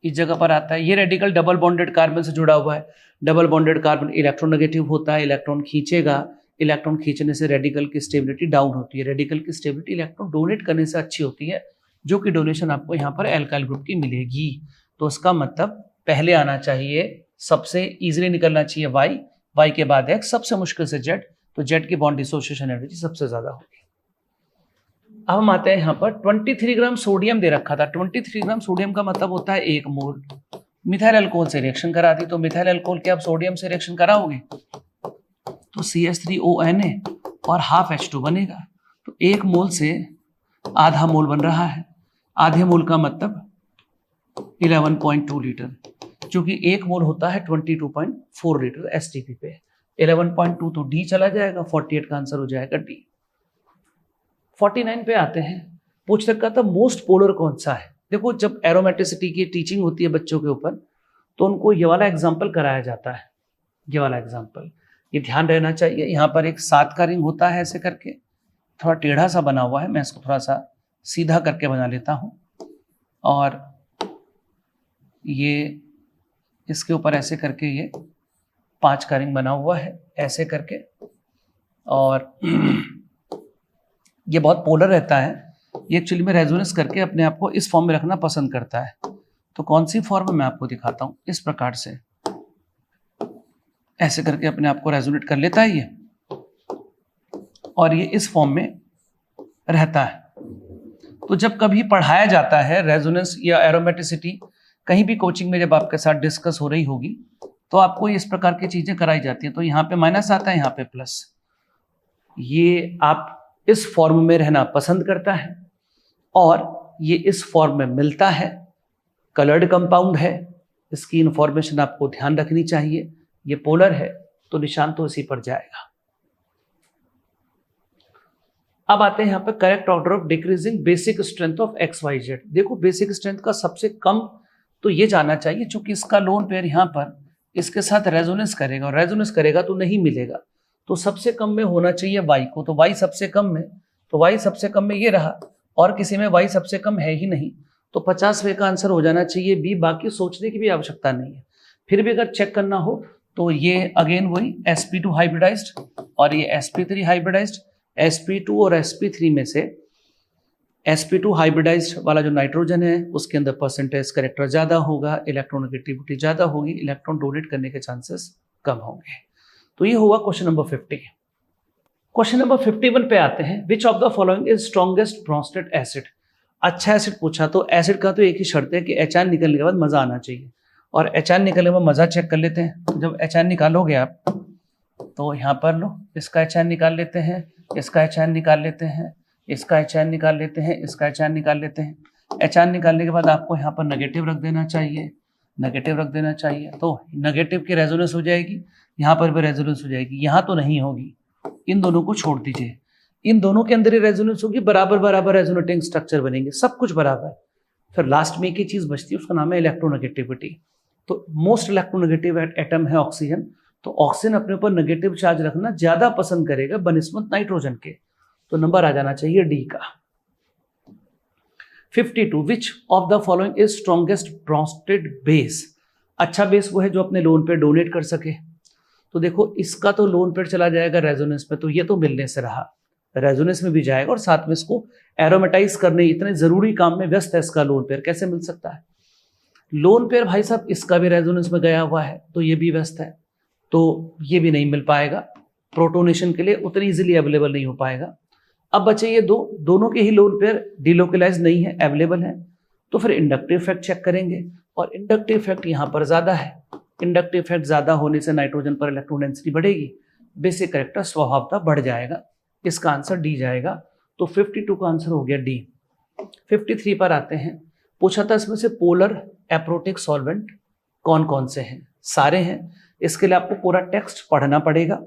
इस जगह पर आता है। ये रेडिकल डबल बॉन्डेड कार्बन से जुड़ा हुआ है। डबल बॉन्डेड कार्बन इलेक्ट्रोनेगेटिव होता है, इलेक्ट्रॉन खींचेगा, इलेक्ट्रॉन खींचने से रेडिकल की स्टेबिलिटी डाउन होती है। रेडिकल की स्टेबिलिटी इलेक्ट्रॉन डोनेट करने से अच्छी होती है, जो कि डोनेशन आपको यहाँ पर एल्काइल ग्रुप की मिलेगी। तो उसका मतलब पहले आना चाहिए, सबसे इजीली निकलना चाहिए वाई, वाई के बाद एक्स, सबसे मुश्किल से जेड, तो जेड की बॉन्ड डिसोसिएशन एनर्जी सबसे ज्यादा होगी। अब हम आते हैं यहाँ पर 23 ग्राम सोडियम दे रखा था। 23 ग्राम सोडियम का मतलब होता है 1 मोल। मिथाइल अल्कोहल से रिएक्शन करा दी, तो मिथाइल अल्कोहल के आप सोडियम से रिएक्शन कराओगे तो CH3ONA और हाफ H2 बनेगा, तो 1 मोल से आधा मोल बन रहा है। आधे मोल का मतलब 11.2 लीटर, क्योंकि 1 मोल होता है 22.4 लीटर STP पे। 11.2 तो डी चला जाएगा, 48 का आंसर हो जाएगा डी। 49 पे आते हैं। पूछ रखा था मोस्ट पोलर कौन सा है। देखो जब एरोमेटिसिटी की टीचिंग होती है बच्चों के ऊपर तो उनको ये वाला एग्जाम्पल कराया जाता है। ये वाला एग्जाम्पल ये ध्यान रहना चाहिए। यहाँ पर एक 7 का रिंग होता है, ऐसे करके थोड़ा टेढ़ा सा बना हुआ है, मैं इसको थोड़ा सा सीधा करके बना लेता हूँ, और ये इसके ऊपर ऐसे करके ये 5 का रिंग बना हुआ है ऐसे करके, और ये बहुत पोलर रहता है। ये एक्चुअली में रेजोनेंस करके अपने आप को इस फॉर्म में रखना पसंद करता है। तो कौन सी फॉर्म मैं आपको दिखाता हूँ, इस प्रकार से ऐसे करके अपने आप को रेजोनेट कर लेता है ये, और ये इस फॉर्म में रहता है। तो जब कभी पढ़ाया जाता है रेजोनेंस या एरोमेटिसिटी, कहीं भी कोचिंग में जब आपके साथ डिस्कस हो रही होगी तो आपको इस प्रकार की चीजें कराई जाती हैं। तो यहाँ पे माइनस आता है, यहाँ पे प्लस। ये आप इस फॉर्म में रहना पसंद करता है और ये इस फॉर्म में मिलता है। कलर्ड कंपाउंड है, इसकी इंफॉर्मेशन आपको ध्यान रखनी चाहिए। ये पोलर है तो निशान तो इसी पर जाएगा। अब आते हैं यहाँ पे correct order of decreasing basic strength of X Y Z. देखो बेसिक स्ट्रेंथ का सबसे कम तो ये जाना चाहिए, चूंकि इसका लोन पेयर यहाँ पर इसके साथ रेजोनेंस करेगा, और रेजोनेंस करेगा तो नहीं मिलेगा, तो सबसे कम में होना चाहिए वाई को, तो वाई सबसे कम में, तो वाई सबसे कम में ये रहा, और किसी में वाई सबसे कम है ही नहीं, तो 50वें का आंसर हो जाना चाहिए बी। बाकी सोचने की भी आवश्यकता नहीं है। फिर भी अगर चेक करना हो तो ये अगेन वही sp2 हाइब्रिडाइज्ड और ये sp3 हाइब्रिडाइज्ड। sp2 और sp3 में से sp2 हाइब्रिडाइज्ड वाला जो नाइट्रोजन है उसके अंदर परसेंटेज कैरेक्टर ज्यादा होगा, इलेक्ट्रोनेगेटिविटी ज्यादा होगी, इलेक्ट्रॉन डोनेट करने के चांसेस कम होंगे। तो ये हुआ क्वेश्चन नंबर 50। क्वेश्चन नंबर 51 पे आते हैं। Which of the following is strongest Brønsted acid. अच्छा एसिड पूछा तो एसिड का तो एक ही शर्त है कि HN निकलने के बाद मजा आना चाहिए, और HN निकलने के बाद मजा चेक कर लेते हैं। तो जब HN निकालोगे आप तो यहाँ पर लो, इसका HN निकाल लेते हैं, इसका HN निकाल लेते हैं, इसका HN निकाल लेते हैं, इसका HN निकाल लेते हैं। HN निकालने के बाद आपको यहाँ पर नेगेटिव रख देना चाहिए, नेगेटिव रख देना चाहिए, तो नेगेटिव की रेजोनेंस हो जाएगी, यहाँ पर भी रेजोनेंस हो जाएगी। यहाँ तो नहीं होगी, इन दोनों को छोड़ दीजिए, इन दोनों के अंदर ही रेजोनेंस होगी, बराबर बराबर रेजोनेटिंग स्ट्रक्चर बनेंगे, सब कुछ बराबर। फिर लास्ट में एक ही चीज बचती है, उसका नाम है इलेक्ट्रोनेगेटिविटी। तो मोस्ट इलेक्ट्रोनेगेटिव एटम है ऑक्सीजन, तो ऑक्सीजन अपने ऊपर नेगेटिव चार्ज रखना ज्यादा पसंद करेगा बनिस्बत नाइट्रोजन के, तो नंबर आ जाना चाहिए डी का। 52 विच of the following is strongest Brønsted base. अच्छा बेस वो है जो अपने लोन पे डोनेट कर सके। तो देखो इसका तो लोन पेयर चला जाएगा रेजोनेंस में, तो ये तो मिलने से रहा, रेजोनेंस में भी जाएगा और साथ में इसको एरोमेटाइज करने इतने जरूरी काम में व्यस्त है इसका लोन पेयर, कैसे मिल सकता है। लोन पेयर भाई साहब इसका भी रेजोनेंस में गया हुआ है, तो ये भी व्यस्त है, तो ये भी नहीं मिल पाएगा, प्रोटोनेशन के लिए उतनी इजीली अवेलेबल नहीं हो पाएगा। अब बचे ये दो, दोनों के ही लोन पेयर डिलोकलाइज नहीं है, अवेलेबल है, तो फिर इंडक्टिव इफेक्ट चेक करेंगे, और इंडक्टिव इफेक्ट यहाँ पर ज्यादा है। इंडक्टिव इफेक्ट ज्यादा होने से नाइट्रोजन पर इलेक्ट्रॉन डेंसिटी बढ़ेगी, बेसिक कैरेक्टर स्वभावतः बढ़ जाएगा, इसका आंसर डी जाएगा। तो 52 का आंसर हो गया डी। 53 पर आते हैं। पूछा था इसमें से पोलर एप्रोटिक सॉल्वेंट कौन कौन से हैं, सारे हैं। इसके लिए आपको पूरा टेक्स्ट पढ़ना पड़ेगा।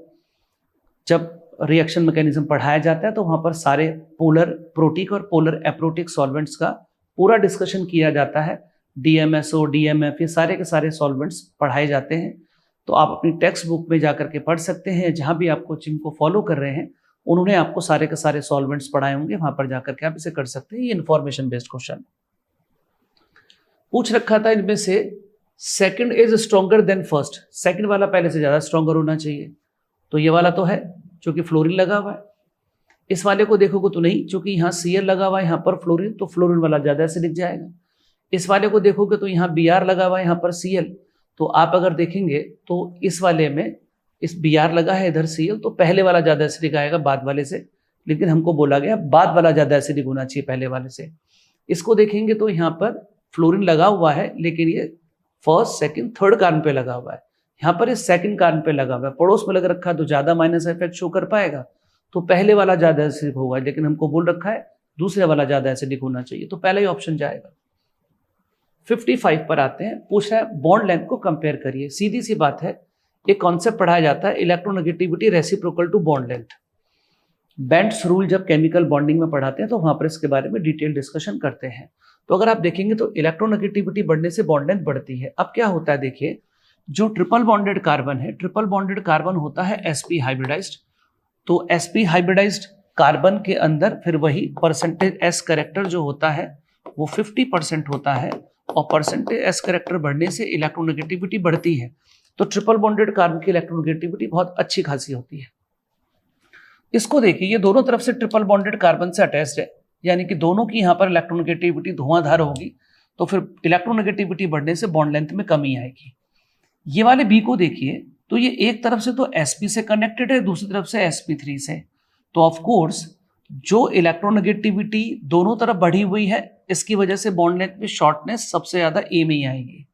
जब रिएक्शन मैकेनिज्म पढ़ाया जाता है तो वहां पर सारे पोलर प्रोटिक और पोलर एप्रोटिक सॉल्वेंट्स का पूरा डिस्कशन किया जाता है। DMSO, DMF, ये सारे के सारे सॉल्वेंट्स पढ़ाए जाते हैं। तो आप अपनी टेक्स्ट बुक में जाकर के पढ़ सकते हैं, जहां भी आप कोचिंग को फॉलो कर रहे हैं उन्होंने आपको सारे के सारे सॉल्वेंट्स पढ़ाए होंगे, वहां पर जाकर के आप इसे कर सकते हैं। ये इन्फॉर्मेशन बेस्ड क्वेश्चन पूछ रखा था। इनमें से second is stronger than first, second वाला पहले से ज्यादा स्ट्रॉन्गर होना चाहिए, तो ये वाला तो है क्योंकि फ्लोरीन लगा हुआ है। इस वाले को देखोगे तो नहीं, क्योंकि यहाँ Cl लगा हुआ है, यहाँ पर फ्लोरीन, तो फ्लोरीन वाला ज्यादा एसिडिक जाएगा। इस वाले को देखोगे तो यहाँ Br लगा हुआ है, यहाँ पर Cl, तो आप अगर देखेंगे तो इस वाले में इस Br लगा है, इधर Cl, तो पहले वाला ज्यादा एसिडिक आएगा बाद वाले से, लेकिन हमको बोला गया बाद वाला ज्यादा एसिडिक होना चाहिए पहले वाले से। इसको देखेंगे तो यहाँ पर फ्लोरीन लगा हुआ है, लेकिन ये फर्स्ट सेकंड थर्ड कार्बन पे लगा हुआ है, यहाँ पर इस सेकंड कार्बन पे लगा हुआ है, पड़ोस में लग रखा है तो ज्यादा माइनस इफेक्ट शो कर पाएगा, तो पहले वाला ज्यादा एसिडिक होगा, लेकिन हमको बोल रखा है दूसरे वाला ज्यादा एसिडिक होना चाहिए, तो पहला ही ऑप्शन जाएगा। 55 पर आते हैं। पूछ रहा है बॉन्ड लेंथ को कंपेयर करिए। सीधी सी बात है, एक कॉन्सेप्ट पढ़ाया जाता है electronegativity reciprocal to bond length. Bent's rule जब केमिकल बॉन्डिंग में पढ़ाते हैं तो वहां पर इसके बारे में डिटेल डिस्कशन करते हैं। तो अगर आप देखेंगे तो इलेक्ट्रोनेगेटिविटी बढ़ने से बॉन्ड लेंथ बढ़ती है। अब क्या होता है देखिए, जो ट्रिपल बॉन्डेड कार्बन है, ट्रिपल बॉन्डेड कार्बन होता है sp हाइब्रिडाइज्ड, तो sp हाइब्रिडाइज्ड कार्बन के अंदर फिर वही परसेंटेज s कैरेक्टर जो होता है वो 50% होता है, और परसेंटेज s कैरेक्टर बढ़ने से इलेक्ट्रोनेगेटिविटी बढ़ती है। तो ट्रिपल बॉन्डेड कार्बन की इलेक्ट्रोनेगेटिविटी बहुत अच्छी खासी होती है। इसको देखिए, ये दोनों तरफ से ट्रिपल बॉन्डेड कार्बन से अटैच्ड है, यानी कि दोनों की यहाँ पर इलेक्ट्रोनेगेटिविटी धुआंधार होगी, तो फिर इलेक्ट्रोनेगेटिविटी बढ़ने से बॉन्ड लेंथ में कमी आएगी। ये वाले बी को देखिए तो ये एक तरफ से तो sp से कनेक्टेड है, दूसरी तरफ से sp3 से, तो ऑफ कोर्स जो इलेक्ट्रोनेगेटिविटी दोनों तरफ बढ़ी हुई है इसकी वजह से बॉन्ड लेंथ में शॉर्टनेस सबसे ज्यादा ए में ही आएगी।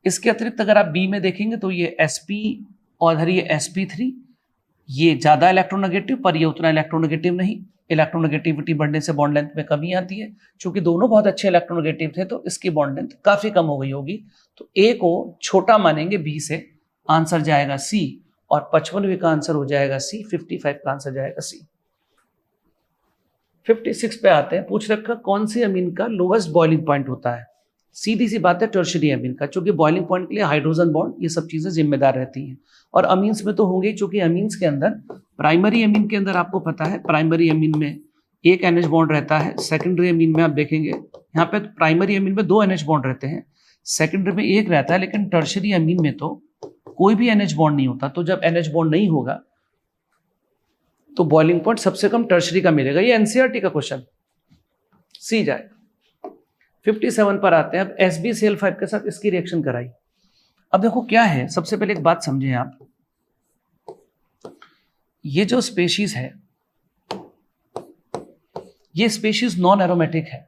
इसके अतिरिक्त अगर आप बी में देखेंगे तो ये sp और इधर ये sp3, ये ज्यादा इलेक्ट्रोनेगेटिव पर ये उतना इलेक्ट्रोनेगेटिव नहीं, इलेक्ट्रोनेगेटिविटी बढ़ने से बॉन्ड लेंथ में कमी आती है। चूंकि दोनों बहुत अच्छे इलेक्ट्रोनेगेटिव थे तो इसकी बॉन्ड लेंथ काफी कम हो गई होगी, तो ए को छोटा मानेंगे बी से, आंसर जाएगा सी, और 55 का आंसर हो जाएगा सी, 55 का आंसर जाएगा सी। 56 पे आते हैं, पूछ रखा कौन सी अमीन का लोवेस्ट बॉइलिंग पॉइंट होता है। सीधी सी बात है टर्शियरी अमीन का, क्योंकि बॉइलिंग पॉइंट के लिए हाइड्रोजन बॉन्ड ये सब चीजें जिम्मेदार रहती हैं, और अमीन्स में तो होंगे, चूंकि अमीन्स के अंदर प्राइमरी अमीन के अंदर आपको पता है प्राइमरी अमीन में एक NH बॉन्ड रहता है, सेकेंडरी अमीन में आप देखेंगे यहाँ पे प्राइमरी अमीन में 2 NH बॉन्ड रहते हैं, सेकेंडरी में एक रहता है, लेकिन टर्शियरी अमीन में तो कोई भी NH बॉन्ड नहीं होता। तो जब NH बॉन्ड नहीं होगा तो बॉइलिंग पॉइंट सबसे कम टर्शियरी का मिलेगा। ये एनसीईआरटी का क्वेश्चन, सी जाएगा। 57 पर आते हैं, अब SbCl5 के साथ इसकी रिएक्शन कराई। अब देखो क्या है, सबसे पहले एक बात समझें आप, ये जो स्पेशीज है ये स्पेशीज नॉन एरोमेटिक है।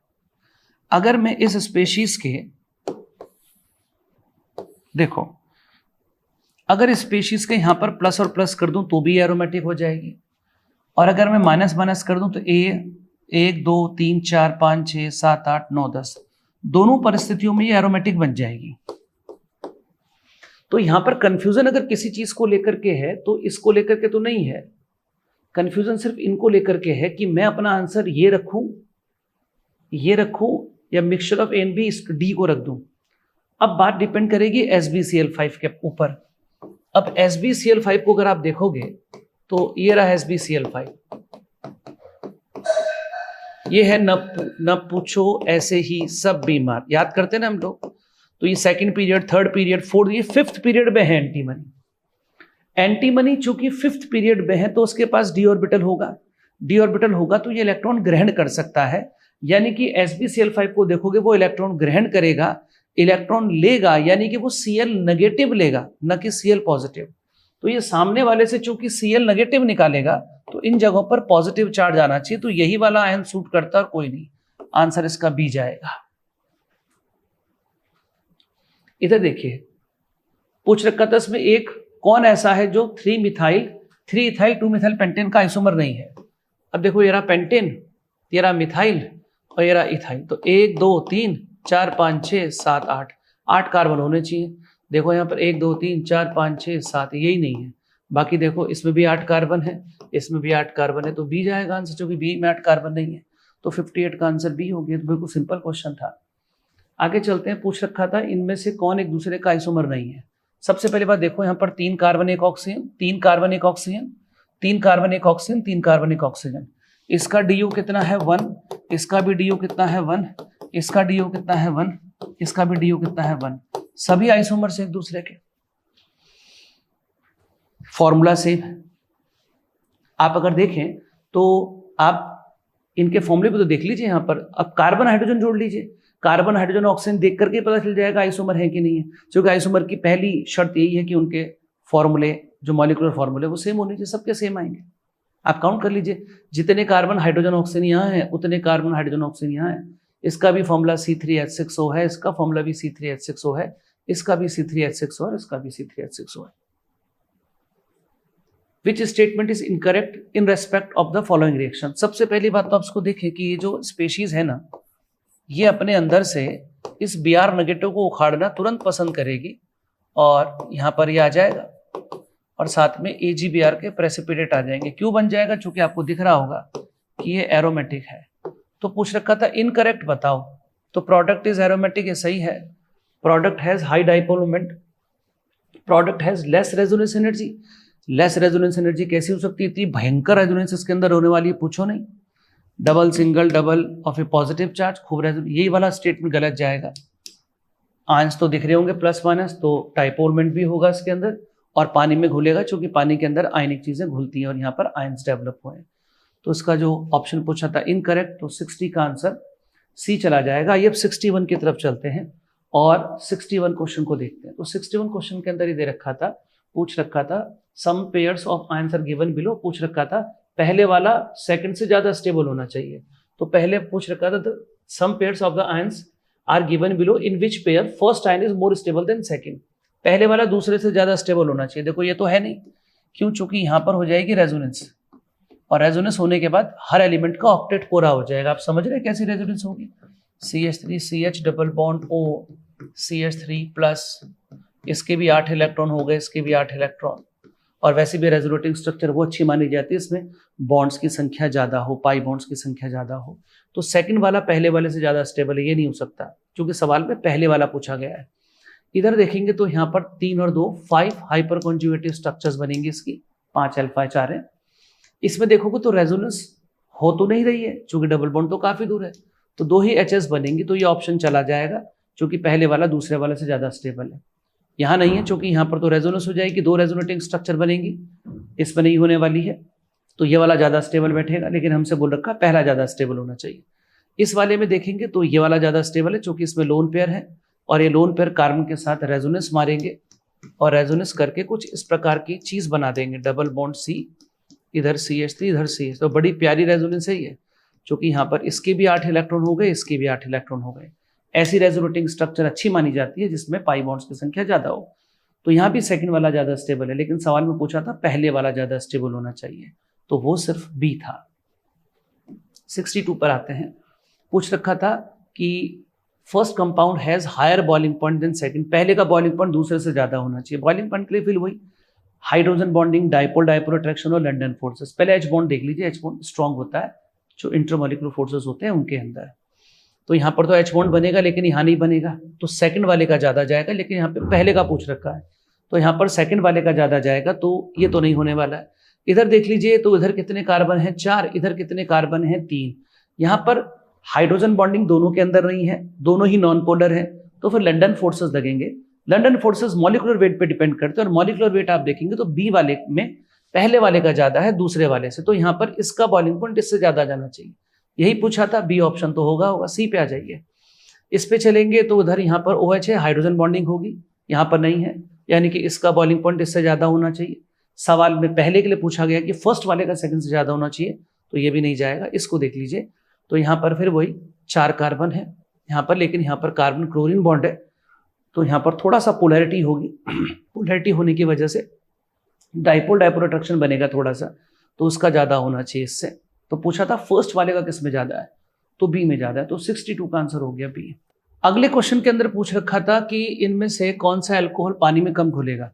अगर मैं इस स्पेशीज के, देखो अगर स्पेशीज के यहां पर प्लस और प्लस कर दूं तो भी एरोमेटिक हो जाएगी, और अगर मैं माइनस माइनस कर दूं तो ए 1 2 3 4 5 6 7 8 9 10 दोनों परिस्थितियों में ये एरोमेटिक बन जाएगी। तो यहां पर कंफ्यूजन अगर किसी चीज को लेकर के है तो इसको लेकर के तो नहीं है, कंफ्यूजन सिर्फ इनको लेकर के है कि मैं अपना आंसर ये रखूं या mixture of A and B इस डी को रख दूं। अब बात डिपेंड करेगी SbCl5 के ऊपर। अब SbCl5 को अगर आप देखोगे तो ये रहा SbCl5, ये है न पूछो ऐसे ही सब बीमार, याद करते हैं ना हम लोग। तो ये second period, third period, fourth, ये 5th पीरियड में है एंटीमनी चूंकि 5th पीरियड में है तो उसके पास डी ऑर्बिटल होगा तो ये इलेक्ट्रॉन ग्रहण कर सकता है, यानी कि SbCl5 को देखोगे वो इलेक्ट्रॉन ग्रहण करेगा, इलेक्ट्रॉन लेगा, यानी कि वो Cl नेगेटिव लेगा न कि Cl पॉजिटिव। तो ये सामने वाले से चूंकि Cl नेगेटिव निकालेगा तो इन जगहों पर पॉजिटिव चार्ज आना चाहिए, तो यही वाला आयन सूट करता है और कोई नहीं। आंसर इसका बी जाएगा। इधर देखिए पूछ रखा था इसमें एक कौन ऐसा है जो 3 इथाइल 2 मिथाइल पेंटेन का आइसोमर नहीं है। अब देखो ये रहा पेंटेन, ये रहा मिथाइल और ये रहा इथाइल, तो 1 2 3 4 5 6 7 8 कार्बन होने चाहिए। देखो यहाँ पर 1 2 3 4 5 6 7 यही नहीं है, बाकी देखो इसमें भी 8 कार्बन है, इसमें भी 8 कार्बन है, तो बी जाएगा आंसर, क्योंकि बी में 8 कार्बन नहीं है। तो 58 का आंसर बी हो गया। तो बिल्कुल सिंपल क्वेश्चन था। आगे चलते हैं, पूछ रखा था इनमें से कौन एक दूसरे का आइसोमर नहीं है। सबसे पहले बात देखो यहाँ पर 3 carbon 1 oxygen, 3 carbon 1 oxygen, 3 carbon 1 oxygen, 3 carbon 1 oxygen. इसका DO कितना है 1, इसका भी DO कितना है 1, इसका DO कितना है 1, इसका भी DO कितना है 1। सभी आइसोमर्स एक दूसरे के, फॉर्मूला सेम है। आप अगर देखें तो आप इनके फॉर्मूले को तो देख लीजिए यहाँ पर। अब कार्बन हाइड्रोजन जोड़ लीजिए, कार्बन हाइड्रोजन ऑक्सीजन देख करके पता चल जाएगा आइसोमर है कि नहीं है, क्योंकि आइसोमर की पहली शर्त यही है कि उनके फॉर्मूले, जो मॉलिक्यूलर फॉर्मूले वो सेम होने चाहिए, सबके सेम आएंगे। आप काउंट कर लीजिए, जितने कार्बन हाइड्रोजन ऑक्सीजन यहाँ है उतने कार्बन हाइड्रोजन ऑक्सीजन यहाँ है। इसका भी फॉर्मूला C3H6O है, इसका फॉर्मूला भी C3H6O है, इसका भी C3H6O है, इसका भी C3H6O है। Which statement is incorrect in respect of the following reaction? सबसे पहली बात तो आप इसको देखें कि ये जो स्पेशीज है ना, ये अपने अंदर से इस Br नेगेटिव को उखाड़ना तुरंत पसंद करेगी और यहाँ पर ये आ जाएगा और साथ में AgBr के प्रेसिपिटेट आ जाएंगे। क्यों बन जाएगा? क्योंकि आपको दिख रहा होगा कि ये एरोमेटिक है। तो पूछ रखा था इनकरेक्ट बताओ, तो प्रोडक्ट इज एरोमेटिक, ये सही है। Product has high dipole moment, product has less resonance energy. Less resonance energy कैसी हो सकती है? इतनी भयंकर रेजोनेंस इसके अंदर होने वाली है, पूछो नहीं। Double single double of A positive charge, खूब रेजोनेंस, यही वाला स्टेटमेंट गलत जाएगा। आयंस तो दिख रहे होंगे प्लस माइनस, तो डाइपोल मोमेंट भी होगा इसके अंदर और पानी में घुलेगा, क्योंकि पानी के अंदर आयनिक चीजें घुलती हैं और यहाँ पर आयंस डेवलप हुए हैं। तो इसका जो ऑप्शन पूछा था इनकरेक्ट, तो 60 का आंसर सी चला जाएगा। ये अब 61 की तरफ चलते हैं और 61 क्वेश्चन को देखते हैं। तो 61 क्वेश्चन के अंदर ये दे रखा था, पूछ रखा था some pairs of ions are given below. पूछ रखा था पहले वाला सेकंड से ज्यादा स्टेबल होना चाहिए। तो पहले पूछ रखा था some pairs of the ions are given below in which pair first ion is more stable than second. पहले वाला दूसरे से ज्यादा स्टेबल होना चाहिए। देखो ये तो है नहीं, क्यों? चूंकि यहां पर हो जाएगी रेजोनेंस, और रेजोनेंस होने के बाद हर एलिमेंट का ऑक्टेट पूरा हो जाएगा। आप समझ रहे हैं कैसी रेजोनेंस होगी? CH3 CH double bond O CH3 plus, इसके भी 8 इलेक्ट्रॉन हो गए, इसके भी 8 इलेक्ट्रॉन। और वैसे भी रेजोनेटिंग स्ट्रक्चर वो अच्छी मानी जाती है इसमें बॉन्ड्स की संख्या ज्यादा हो, पाई बॉन्ड्स की संख्या ज्यादा हो। तो सेकंड वाला पहले वाले से ज्यादा स्टेबल है, ये नहीं हो सकता क्योंकि सवाल में पहले वाला पूछा गया है। इधर देखेंगे तो यहाँ पर 3 और 2 5 हाइपर कॉन्जुगेटिव स्ट्रक्चर्स बनेंगे, इसकी 5 अल्फा H आ रहे हैं। इसमें देखोगे तो रेजोनेंस हो तो नहीं रही है क्योंकि डबल बॉन्ड तो काफी दूर है, तो 2 ही HS बनेंगी, तो ये ऑप्शन चला जाएगा क्योंकि पहले वाला दूसरे वाले से ज्यादा स्टेबल है। यहाँ नहीं है क्योंकि यहाँ पर तो रेजोनेंस हो जाएगी, 2 रेजोनेटिंग स्ट्रक्चर बनेंगी, इसमें नहीं होने वाली है, तो ये वाला ज्यादा स्टेबल बैठेगा, लेकिन हमसे बोल रखा पहला ज्यादा स्टेबल होना चाहिए। इस वाले में देखेंगे तो ये वाला ज्यादा स्टेबल है क्योंकि इसमें लोन पेयर है और ये लोन पेयर कार्बन के साथ रेजोनेंस मारेंगे और रेजोनेंस करके कुछ इस प्रकार की चीज बना देंगे, डबल बॉन्ड C, इधर CH3 इधर CH। तो बड़ी प्यारी रेजोनेंस है ये, क्योंकि यहाँ पर इसके भी 8 इलेक्ट्रॉन हो गए, इसके भी 8 इलेक्ट्रॉन हो गए। ऐसी रेजोनेटिंग स्ट्रक्चर अच्छी मानी जाती है जिसमें पाई बॉन्ड्स की संख्या ज्यादा हो। तो यहाँ भी सेकंड वाला ज्यादा स्टेबल है, लेकिन सवाल में पूछा था पहले वाला ज्यादा स्टेबल होना चाहिए, तो वो सिर्फ B था। 62 पर आते हैं। पूछ रखा था कि first compound has higher boiling point than second, पहले का बॉइलिंग पॉइंट दूसरे से ज्यादा होना चाहिए। बॉइलिंग पॉइंट के लिए फिर वही hydrogen bonding, dipole dipole attraction और लंडन फोर्सेस। पहले H बॉन्ड देख लीजिए, H बॉन्ड स्ट्रॉन्ग होता है जो इंटरमॉलिक्यूलर फोर्सेस होते हैं उनके अंदर। तो यहाँ पर तो H बॉन्ड बनेगा लेकिन यहाँ नहीं बनेगा, तो सेकंड वाले का ज्यादा जाएगा, लेकिन यहाँ पे पहले का पूछ रखा है तो यहाँ पर सेकंड वाले का ज्यादा जाएगा, तो ये तो नहीं होने वाला है। इधर देख लीजिए तो इधर कितने कार्बन है 4, इधर कितने कार्बन है 3। यहाँ पर हाइड्रोजन बॉन्डिंग दोनों के अंदर नहीं है, दोनों ही नॉन पोलर है, तो फिर लंडन फोर्सेस लगेंगे। लंडन फोर्सेस मॉलिक्यूलर वेट पे डिपेंड करते हैं और मॉलिक्यूलर वेट आप देखेंगे तो B वाले में पहले वाले का ज्यादा है दूसरे वाले से, तो यहाँ पर इसका बॉइलिंग पॉइंट इससे ज्यादा जाना चाहिए। यही पूछा था, B ऑप्शन तो होगा, C पे आ जाइए। इस पे चलेंगे तो उधर यहाँ पर OH है, हाइड्रोजन बॉन्डिंग होगी, यहाँ पर नहीं है, यानी कि इसका बॉइलिंग पॉइंट इससे ज्यादा होना चाहिए। सवाल में पहले के लिए पूछा गया कि फर्स्ट वाले का सेकंड से ज्यादा होना चाहिए, तो ये भी नहीं जाएगा। इसको देख लीजिए तो यहाँ पर फिर वही 4 कार्बन है यहाँ पर, लेकिन यहाँ पर कार्बन क्लोरीन बॉन्ड है, तो यहाँ पर थोड़ा सा पोलैरिटी होगी। पोलैरिटी होने की वजह से डाइपोल डाइपोल अट्रैक्शन बनेगा थोड़ा सा, तो उसका ज्यादा होना चाहिए इससे। तो पूछा था फर्स्ट वाले का किस में ज्यादा है, तो B में ज्यादा है, तो 62 का आंसर हो गया B। अगले क्वेश्चन के अंदर पूछ रखा था कि इनमें से कौन सा अल्कोहल पानी में कम घुलेगा।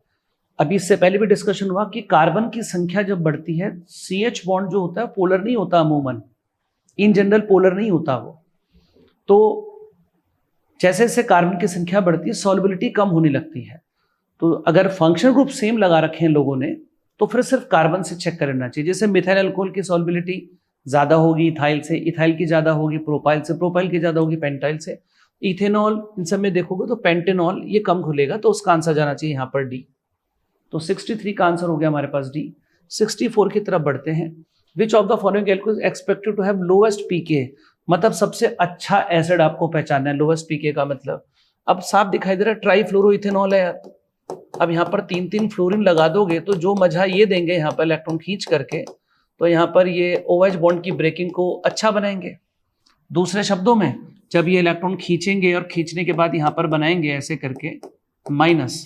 अभी इससे पहले भी डिस्कशन हुआ कि कार्बन की संख्या जब बढ़ती है, CH बॉन्ड जो होता है पोलर नहीं होता, अमूमन इन जनरल पोलर नहीं होता वो, तो जैसे जैसे कार्बन की संख्या बढ़ती है सॉल्युबिलिटी कम होने लगती है। तो अगर फंक्शनल ग्रुप सेम लगा रखे हैं लोगों ने तो फिर सिर्फ कार्बन से चेक करना चाहिए। जैसे मिथाइल अल्कोहल की सॉल्युबिलिटी ज्यादा होगी इथाइल से, इथाइल की ज्यादा होगी प्रोपाइल से, प्रोपाइल की ज्यादा होगी पेंटाइल से, इथेनॉल इन सब में देखोगे तो पेंटेनॉल ये कम घुलेगा, तो उसका आंसर जाना चाहिए यहाँ पर D। तो 63 का आंसर हो गया हमारे पास D। 64 की तरफ बढ़ते हैं। Which of the following alcohol expected to have lowest pK, मतलब सबसे अच्छा एसिड आपको पहचानना है। लोएस्ट pK का मतलब अब साफ दिखाई दे रहा है, ट्राईफ्लोरोइथेनॉल है यार। अब यहाँ पर 3 फ्लोरीन लगा दोगे तो जो मजा ये देंगे यहाँ पर इलेक्ट्रॉन खींच करके, तो यहाँ पर ये OH बॉन्ड की ब्रेकिंग को अच्छा बनाएंगे। दूसरे शब्दों में जब ये इलेक्ट्रॉन खींचेंगे और खींचने के बाद यहाँ पर बनाएंगे ऐसे करके माइनस,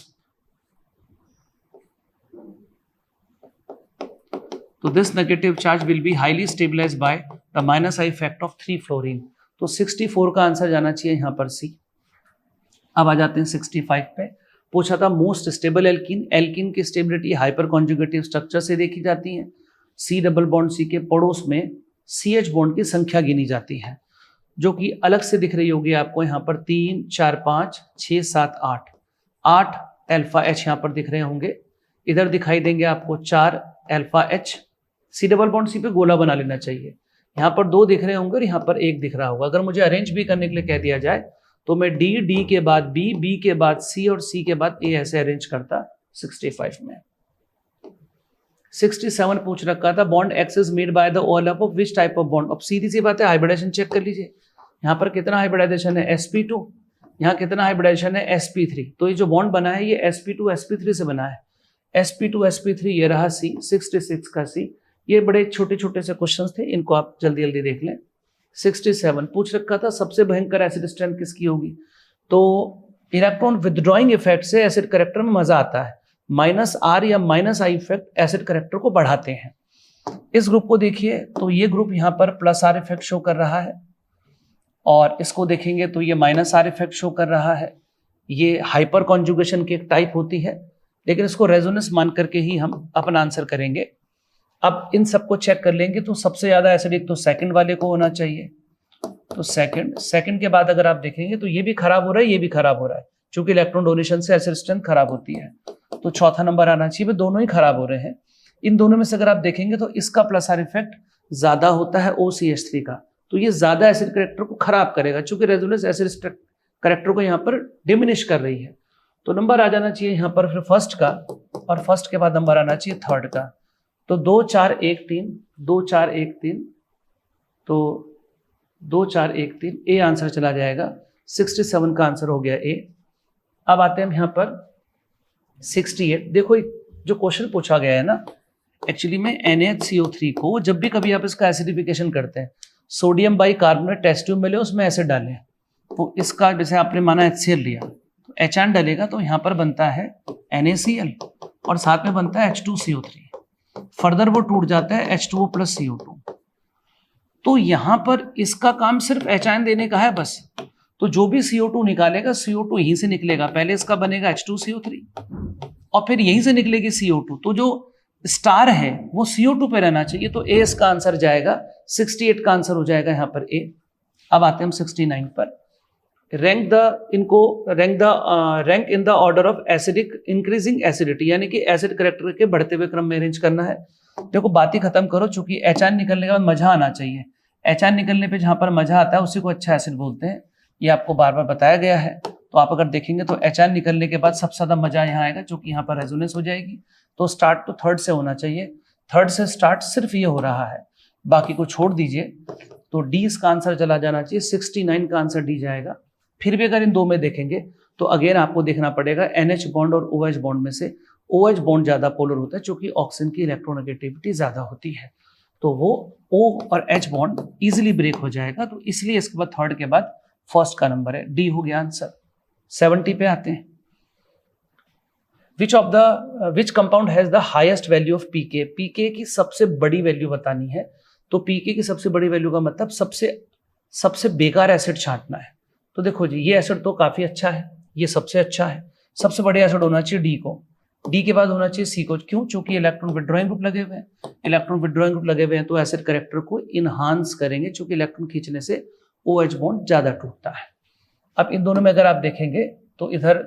तो this negative charge will be highly stabilized by the minus I effect of 3 fluorine. तो 64 का आंसर जाना चाहिए यहाँ पर C। अब आ जाते हैं 65 पे। पूछा था मोस्ट स्टेबल एल्कीन, एल्कीन की स्टेबिलिटी हाइपर कॉन्जुगेटिव स्ट्रक्चर से देखी जाती है। C डबल बॉन्ड C के पड़ोस में CH बॉन्ड की संख्या गिनी जाती है, जो कि अलग से दिख रही होगी आपको। यहाँ पर 3 4 5 6 7 8 अल्फा H यहाँ पर दिख रहे होंगे। इधर दिखाई देंगे आपको 4 alpha H। C double bond C पे गोला बना लेना चाहिए। यहाँ पर 2 दिख रहे होंगे और यहाँ पर 1 दिख रहा होगा। अगर मुझे अरेंज भी करने के लिए कह दिया जाए तो मैं D के बाद B के बाद C और C के बाद A ऐसे अरेंज करता 65 में। 67 पूछ रखा था bond X is made by the overlap of which type of bond. अब सीधी सी बात है, हाइब्रिडाइजेशन चेक कर लीजिए। यहाँ पर कितना हाइब्रिडाइजेशन है sp2, यहाँ कितना हाइब्रिडाइजेशन है sp3। तो ये जो बॉन्ड बना है ये sp2 sp3 से बना है। sp2 sp3 ये रहा C, 66 का C। ये बड़े छोटे छोटे से क्वेश्चंस थे, इनको आप जल्दी जल्दी देख लें। 67 पूछ रखा था सबसे भयंकर एसिड स्ट्रेंथ किसकी होगी। तो इलेक्ट्रॉन विदड्रॉइंग इफेक्ट से एसिड करेक्टर में मजा आता है। -R या -I इफेक्ट एसिड करेक्टर को बढ़ाते हैं। इस ग्रुप को देखिए तो ये ग्रुप यहाँ पर प्लस आर इफेक्ट शो कर रहा है, और इसको देखेंगे तो ये माइनस आर इफेक्ट शो कर रहा है। ये हाइपर कॉन्जुगेशन की एक टाइप होती है, लेकिन इसको रेजोनेंस मान करके ही हम अपना आंसर करेंगे। अब इन सबको चेक कर लेंगे तो सबसे ज्यादा एसिडिक तो सेकंड वाले को होना चाहिए, तो सेकंड के बाद अगर आप देखेंगे तो ये भी खराब हो रहा है, ये भी खराब हो रहा है, क्योंकि इलेक्ट्रॉन डोनेशन से एसिड स्ट्रेंथ खराब होती है। तो चौथा नंबर आना चाहिए, दोनों ही खराब हो रहे हैं। इन दोनों में से अगर आप देखेंगे तो इसका प्लस आर इफेक्ट ज्यादा होता है OCH3 का, तो ये ज्यादा एसिड करेक्टर को खराब करेगा, क्योंकि रेजोनेंस एसिड करेक्टर को यहाँ पर डिमिनिश कर रही है। तो नंबर आ जाना चाहिए यहाँ पर फिर फर्स्ट का, और फर्स्ट के बाद नंबर आना चाहिए थर्ड का। तो 2 4 1 3, 2 4 1 3, तो 2 4 1 3 ए आंसर चला जाएगा। 67 का आंसर हो गया ए। अब आते हैं हम यहाँ पर 68। देखो जो क्वेश्चन पूछा गया है ना, एक्चुअली में NaHCO3 को जब भी कभी आप इसका एसिडिफिकेशन करते हैं, sodium bicarbonate test tube मिले उसमें एसिड डालें, तो इसका जैसे आपने माना HCl लिया तो H डालेगा तो यहाँ पर बनता है NaCl और साथ में बनता है H2CO3, फर्दर वो टूट जाता है H2O + CO2। तो यहाँ पर इसका काम सिर्फ H देने का है बस। तो जो भी CO2 निकालेगा, CO2 यहीं से निकलेगा, पहले इसका बनेगा H2CO3 और फिर यहीं से निकलेगी CO2। तो जो स्टार है वो CO2 पे रहना चाहिए, तो ए इसका आंसर जाएगा। 68 का आंसर हो जाएगा यहाँ पर ए। अब आते हैं हम 69 पर। Rank in the order of acidic increasing acidity, यानी कि एसिड करेक्टर के बढ़ते हुए क्रम में अरेंज करना है। देखो बात ही खत्म करो, चूंकि एच निकलने के बाद मजा आना चाहिए। एच निकलने पे जहां पर मजा आता है उसी को अच्छा एसिड बोलते हैं, ये आपको बार बार बताया गया है। तो आप अगर देखेंगे तो एच निकलने के बाद सबसे ज्यादा मजा यहाँ आएगा, क्योंकि यहाँ पर रेजोनेंस हो जाएगी। तो स्टार्ट तो थर्ड से होना चाहिए, थर्ड से स्टार्ट सिर्फ ये हो रहा है, बाकी को छोड़ दीजिए। तो डी इसका आंसर चला जाना चाहिए। 69 का आंसर डी जाएगा। फिर भी अगर इन दो में देखेंगे तो अगेन आपको देखना पड़ेगा NH बॉन्ड और OH बॉन्ड में से OH बॉन्ड ज्यादा पोलर होता है, क्योंकि ऑक्सीजन की इलेक्ट्रोनेगेटिविटी ज्यादा होती है, तो वो O और H बॉन्ड इजिली ब्रेक हो जाएगा। तो इसलिए इसके बाद थर्ड के बाद फर्स्ट का नंबर है, डी हो गया आंसर। 70 पे आते हैं। Which compound has the highest value of pK. PK की सबसे बड़ी वैल्यू बतानी है, तो पीके की सबसे बड़ी वैल्यू का मतलब सबसे बेकार एसिड छांटना है। तो देखो जी, ये एसिड तो काफी अच्छा है, ये सबसे अच्छा है, सबसे बड़े एसिड होना चाहिए डी को, डी के बाद होना चाहिए सी को। क्यों? क्योंकि इलेक्ट्रॉन विड्रॉइंग ग्रुप लगे हुए हैं, इलेक्ट्रॉन विड्रॉइंग ग्रुप लगे हुए हैं तो एसिड करेक्टर को इनहांस करेंगे, क्योंकि इलेक्ट्रॉन खींचने से OH बॉन्ड ज्यादा टूटता है। अब इन दोनों में अगर आप देखेंगे तो इधर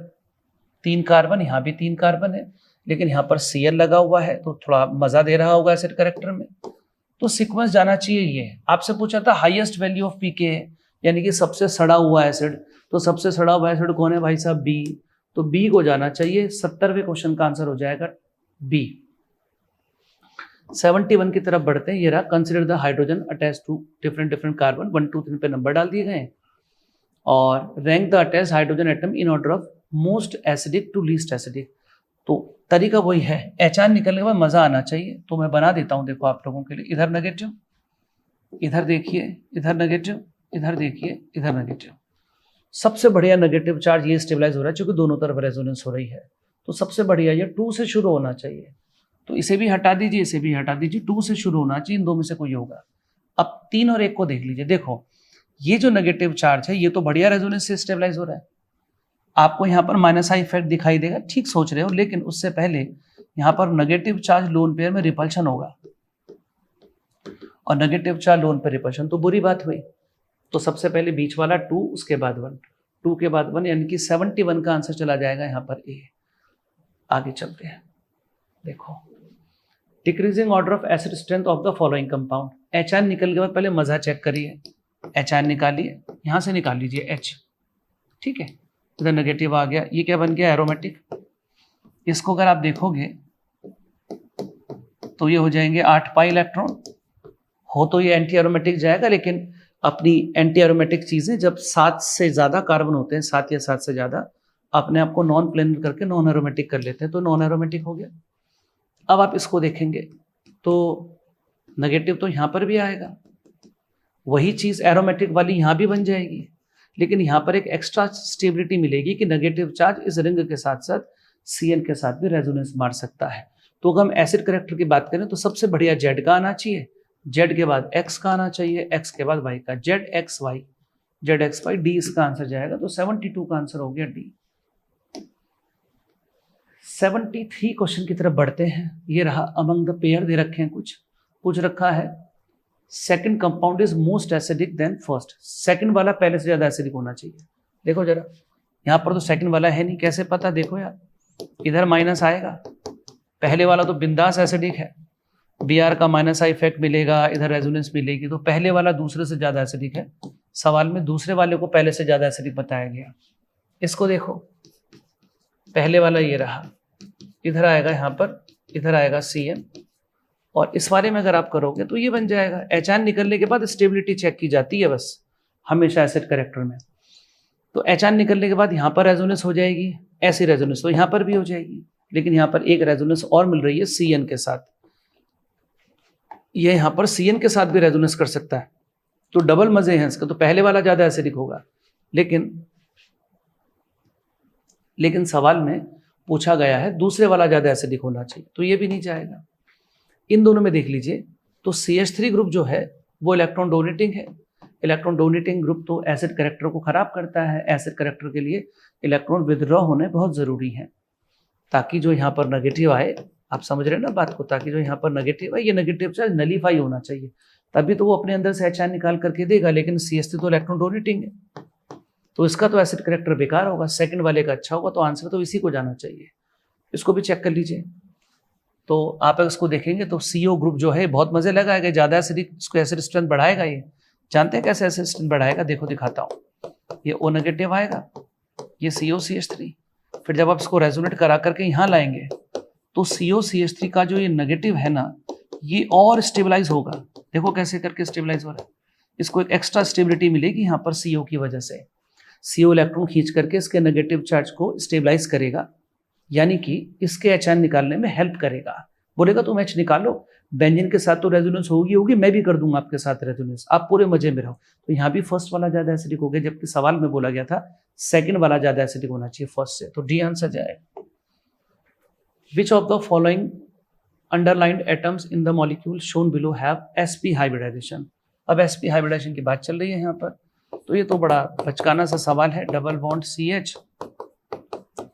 3 कार्बन, यहाँ भी 3 कार्बन है, लेकिन यहाँ पर Cl लगा हुआ है तो थोड़ा मजा दे रहा होगा एसिड करेक्टर में। तो सीक्वेंस जाना चाहिए ये। आपसे पूछा था हाईएस्ट वैल्यू ऑफ पीके, यानी कि सबसे सड़ा हुआ एसिड, तो सबसे सड़ा हुआ एसिड कौन है भाई साहब? बी। तो बी को जाना चाहिए। 70वें क्वेश्चन का आंसर हो जाएगा बी। 71 की तरफ बढ़ते हैं। ये रहा, consider the hydrogen attach to different carbon. 1 2 3 पे नंबर डाल दिए गए, और rank the attach hydrogen atom in order of most acidic to least acidic. तो तरीका वही है, एचआर निकलने के बाद मजा आना चाहिए। तो मैं बना देता हूं, देखो आप लोगों के लिए। इधर नेगेटिव, इधर देखिए, इधर नेगेटिव, इधर देखिए, इधर नेगेटिव। सबसे बढ़िया नेगेटिव चार्ज ये स्टेबलाइज हो रहा है, क्योंकि दोनों तरफ रेजोनेंस हो रही है। तो सबसे बढ़िया ये 2 से शुरू होना चाहिए। तो इसे भी हटा दीजिए, इसे भी हटा दीजिए, 2 से शुरू होना चाहिए। इन दो में से कोई होगा। अब 3 और 1 को देख लीजिए। देखो ये जो नेगेटिव चार्ज है ये तो बढ़िया रेजोनेंस से स्टेबलाइज हो रहा है। आपको यहाँ पर माइनस आई इफेक्ट दिखाई देगा, ठीक सोच रहे हो, लेकिन उससे पहले यहाँ पर नेगेटिव चार्ज लोन पेयर में रिपल्शन होगा, और negative charge lone pair repulsion तो बुरी बात हुई। तो सबसे पहले बीच वाला 2, उसके बाद 1, 2 के बाद 1, यानी कि 71 का आंसर चला जाएगा यहाँ पर ए। आगे चलते हैं। देखो decreasing order of acid strength of the following compound. H R निकल के बाद पहले मजा चेक करिए। एच आर निकालिए, यहां से निकाल लीजिए एच, ठीक है। इधर नेगेटिव आ गया, ये क्या बन गया? एरोमेटिक। इसको अगर आप देखोगे तो ये हो जाएंगे 8 पाई इलेक्ट्रॉन। हो तो ये एंटी एरोमेटिक जाएगा, लेकिन अपनी एंटी एरोमेटिक चीजें जब 7 से ज्यादा कार्बन होते हैं, 7 या 7 से ज्यादा, अपने आप को नॉन प्लेनर करके नॉन एरोमेटिक कर लेते हैं, तो नॉन एरोमेटिक हो गया। अब आप इसको देखेंगे तो नेगेटिव तो यहां पर भी आएगा, वही चीज एरोमेटिक वाली यहां भी बन जाएगी, लेकिन यहां पर एक एक्स्ट्रा स्टेबिलिटी मिलेगी कि नेगेटिव चार्ज इस रिंग के साथ साथ Cl के साथ भी रेजोनेंस मार सकता है। तो अगर हम एसिड करेक्टर की बात करें तो सबसे बढ़िया जेड का आना चाहिए, जेड के बाद एक्स का आना चाहिए, एक्स के बाद वाई का, Z X Y, Z X Y, D इसका आंसर जाएगा। तो 72 का आंसर हो गया डी। 73 क्वेश्चन की तरफ बढ़ते हैं। ये रहा अमंग द पेयर दे रखे हैं, कुछ पूछ रखा है second compound is most acidic then first. Second वाला पहले से ज्यादा एसिडिक होना चाहिए। देखो जरा, यहां पर तो सेकंड वाला है नहीं, कैसे पता? देखो यार, इधर माइनस आएगा, पहले वाला तो बिंदास एसिडिक है, बी आर का माइनस आई इफेक्ट मिलेगा, इधर रेजोनेंस मिलेगी, तो पहले वाला दूसरे से ज्यादा एसिडिक है। सवाल में दूसरे वाले को पहले से ज्यादा एसिडिक बताया गया। इसको देखो, पहले वाला ये रहा, इधर आएगा, यहाँ पर इधर आएगा CN, और इस वाले में अगर आप करोगे तो ये बन जाएगा। एचआन निकलने के बाद स्टेबिलिटी चेक की जाती है बस हमेशा एसिड करेक्टर में। तो एचआन निकलने के बाद यहाँ पर रेजोनेंस हो जाएगी, ऐसी रेजोनेंस तो यहाँ पर भी हो जाएगी, लेकिन यहाँ पर एक रेजोनेंस और मिल रही है CN के साथ। ये यहाँ पर CN के साथ भी रेजोनेंस कर सकता है, तो डबल मजे हैं इसका। तो पहले वाला ज्यादा एसिडिक होगा, लेकिन सवाल में पूछा गया है दूसरे वाला ज्यादा एसिडिक होना चाहिए, तो ये भी नहीं जाएगा। इन दोनों में देख लीजिए, तो CH3 ग्रुप जो है वो इलेक्ट्रॉन डोनेटिंग है। इलेक्ट्रॉन डोनेटिंग ग्रुप तो एसिड करेक्टर को खराब करता है। एसिड करेक्टर के लिए इलेक्ट्रॉन विथड्रॉ होने बहुत जरूरी है, ताकि जो यहाँ पर नेगेटिव आए, आप समझ रहे हैं ना बात को, ताकि जो यहाँ पर नेगेटिव है ये नेगेटिव चार्ज नलीफाई होना चाहिए, तभी तो वो अपने अंदर से एचआर निकाल करके देगा। लेकिन CH3 तो इलेक्ट्रॉन डोनेटिंग है, तो इसका तो एसिड करेक्टर बेकार होगा, सेकंड वाले का अच्छा होगा, तो आंसर तो इसी को जाना चाहिए। इसको भी चेक कर लीजिए, तो आप इसको देखेंगे तो CO ग्रुप जो है बहुत मजे लगाएगा, ज्यादा एसिडिक, इसको एसिड स्ट्रेंथ बढ़ाएगा। ये जानते हैं कैसे एसिड स्ट्रेंथ बढ़ाएगा? देखो दिखाता हूँ। ये O नेगेटिव आएगा, ये COCH3, फिर जब आप इसको रेजोनेट करा करके यहाँ लाएंगे तो COCH3 का जो ये नेगेटिव है ना, ये और स्टेबलाइज होगा। देखो कैसे करके स्टेबलाइज हो रहा है, इसको एक एक्स्ट्रा स्टेबिलिटी मिलेगी यहाँ पर CO की वजह से। CO इलेक्ट्रॉन खींच करके इसके नेगेटिव चार्ज को स्टेबलाइज करेगा, यानी कि इसके एचआन निकालने में हेल्प करेगा। बोलेगा तुम एच निकालो, बेंजीन के साथ तो रेजोनेंस होगी, मैं भी कर दूंगा आपके साथ रेजोनेंस, आप पूरे मजे में रहो। तो यहाँ भी फर्स्ट वाला ज्यादा एसिडिक हो गया, जबकि सवाल में बोला गया था सेकंड वाला ज्यादा एसिडिक होना चाहिए फर्स्ट से, तो डी आंसर जाएगा। Which of the following underlined atoms in the molecule shown below have sp hybridization. अब sp हाइब्रिडाइजेशन की बात चल रही है यहाँ पर, तो ये तो बड़ा बचकाना सा सवाल है। डबल बॉन्ड CH,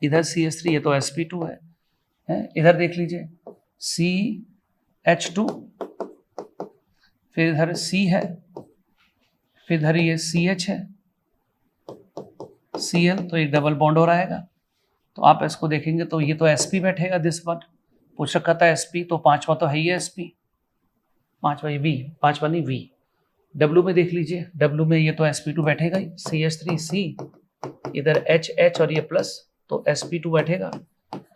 इधर CH3, ये तो sp2 है। इधर देख लीजिए CH2, फिर इधर C है, फिर इधर ये CH है, Cl, तो एक डबल बॉन्ड और आएगा। तो आप इसको देखेंगे तो ये तो sp बैठेगा, दिस वन पूछ रखा था sp, तो पांचवा तो है ही sp, पांचवा ये V, पांचवा नहीं V। W में देख लीजिए, W में ये तो sp2 बैठेगा ही, CH3C, इधर H और ये प्लस, तो sp2 बैठेगा।